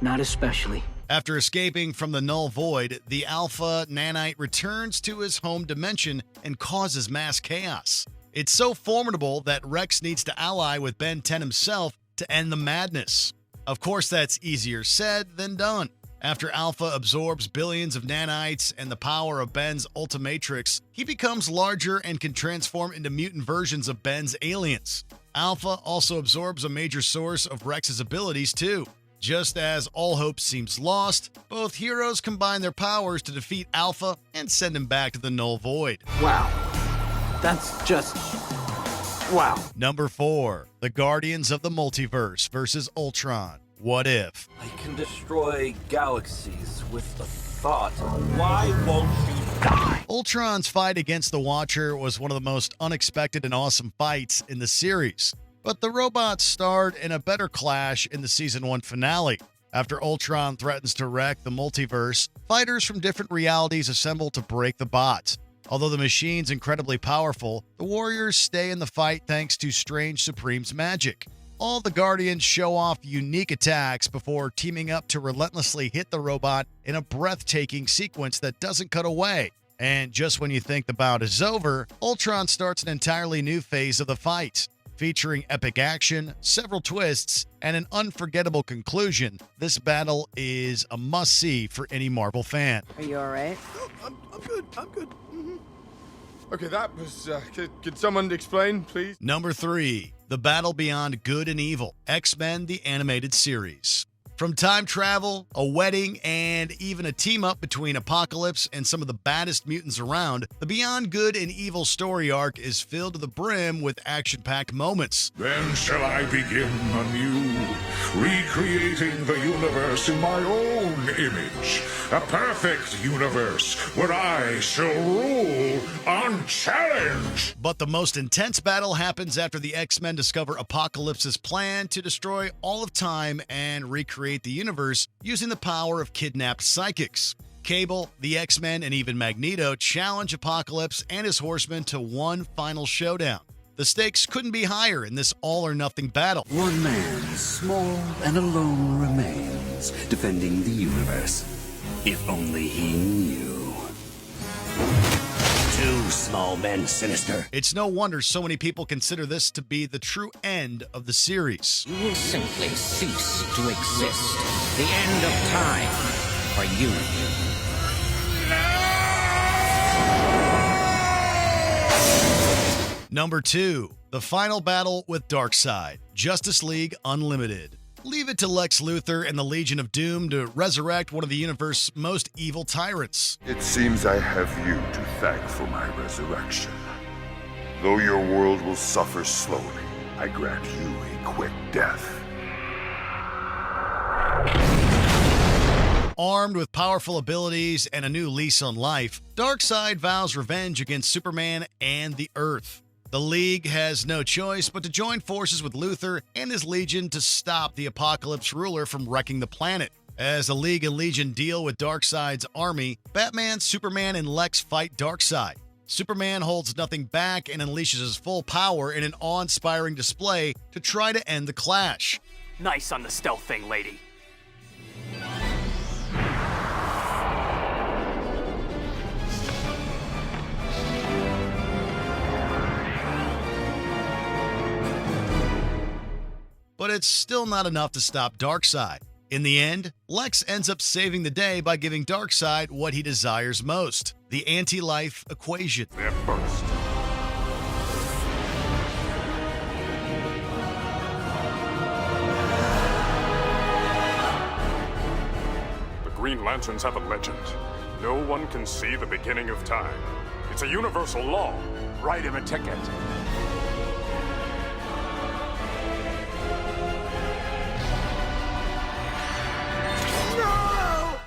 not especially. After escaping from the Null Void, the Alpha Nanite returns to his home dimension and causes mass chaos. It's so formidable that Rex needs to ally with Ben 10 himself to end the madness. Of course, that's easier said than done. After Alpha absorbs billions of nanites and the power of Ben's Ultimatrix, he becomes larger and can transform into mutant versions of Ben's aliens. Alpha also absorbs a major source of Rex's abilities too. Just as all hope seems lost, both heroes combine their powers to defeat Alpha and send him back to the Null Void. Wow. That's just... wow. Number 4. The Guardians of the Multiverse versus Ultron. What if? I can destroy galaxies with a thought. Why won't you die? Ultron's fight against the Watcher was one of the most unexpected and awesome fights in the series. But the robots starred in a better clash in the Season 1 finale. After Ultron threatens to wreck the multiverse, fighters from different realities assemble to break the bot. Although the machine's incredibly powerful, the warriors stay in the fight thanks to Strange Supreme's magic. All the Guardians show off unique attacks before teaming up to relentlessly hit the robot in a breathtaking sequence that doesn't cut away. And just when you think the bout is over, Ultron starts an entirely new phase of the fight. Featuring epic action, several twists, and an unforgettable conclusion, this battle is a must-see for any Marvel fan. Are you alright? I'm good. I'm good. Mm-hmm. Okay, that was... could someone explain, please? Number 3. The Battle Beyond Good and Evil. X-Men The Animated Series. From time travel, a wedding, and even a team-up between Apocalypse and some of the baddest mutants around, the Beyond Good and Evil story arc is filled to the brim with action-packed moments. Then shall I begin anew, recreating the universe in my own image. A perfect universe where I shall rule unchallenged. But the most intense battle happens after the X-Men discover Apocalypse's plan to destroy all of time and recreate the universe using the power of kidnapped psychics. Cable, the X-Men, and even Magneto challenge Apocalypse and his horsemen to one final showdown. The stakes couldn't be higher in this all-or-nothing battle. One man, small and alone, remains, defending the universe. If only he knew. Two small men, Sinister. It's no wonder so many people consider this to be the true end of the series. You will simply cease to exist. The end of time for you. Number 2. The final battle with Darkseid. Justice League Unlimited. Leave it to Lex Luthor and the Legion of Doom to resurrect one of the universe's most evil tyrants. It seems I have you to thank for my resurrection. Though your world will suffer slowly, I grant you a quick death. Armed with powerful abilities and a new lease on life, Darkseid vows revenge against Superman and the Earth. The League has no choice but to join forces with Luthor and his Legion to stop the Apocalypse ruler from wrecking the planet. As the League and Legion deal with Darkseid's army, Batman, Superman, and Lex fight Darkseid. Superman holds nothing back and unleashes his full power in an awe-inspiring display to try to end the clash. Nice on the stealth thing, lady. But it's still not enough to stop Darkseid. In the end, Lex ends up saving the day by giving Darkseid what he desires most, the anti-life equation. Their first. The Green Lanterns have a legend. No one can see the beginning of time. It's a universal law. Write him a ticket.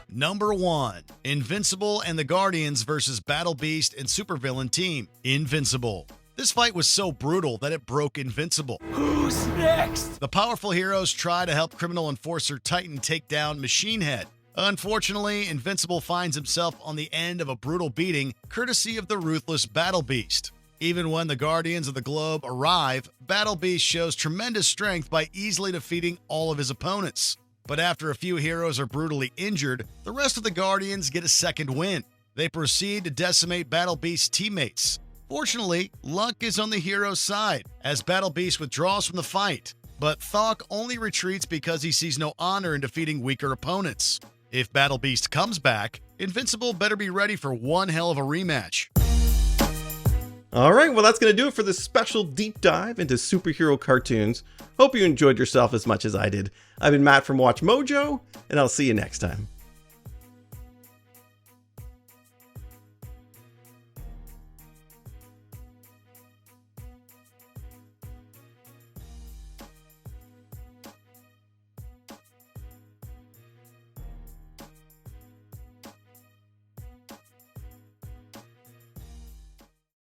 Number 1. Invincible and the Guardians versus Battle Beast and supervillain team, Invincible. This fight was so brutal that it broke Invincible. Who's next? The powerful heroes try to help criminal enforcer Titan take down Machine Head. Unfortunately, Invincible finds himself on the end of a brutal beating, courtesy of the ruthless Battle Beast. Even when the Guardians of the Globe arrive, Battle Beast shows tremendous strength by easily defeating all of his opponents. But after a few heroes are brutally injured, the rest of the Guardians get a second win. They proceed to decimate Battle Beast's teammates. Fortunately, luck is on the hero's side, as Battle Beast withdraws from the fight. But Thawk only retreats because he sees no honor in defeating weaker opponents. If Battle Beast comes back, Invincible better be ready for one hell of a rematch. Alright, well that's going to do it for this special deep dive into superhero cartoons. Hope you enjoyed yourself as much as I did. I've been Matt from Watch Mojo, and I'll see you next time.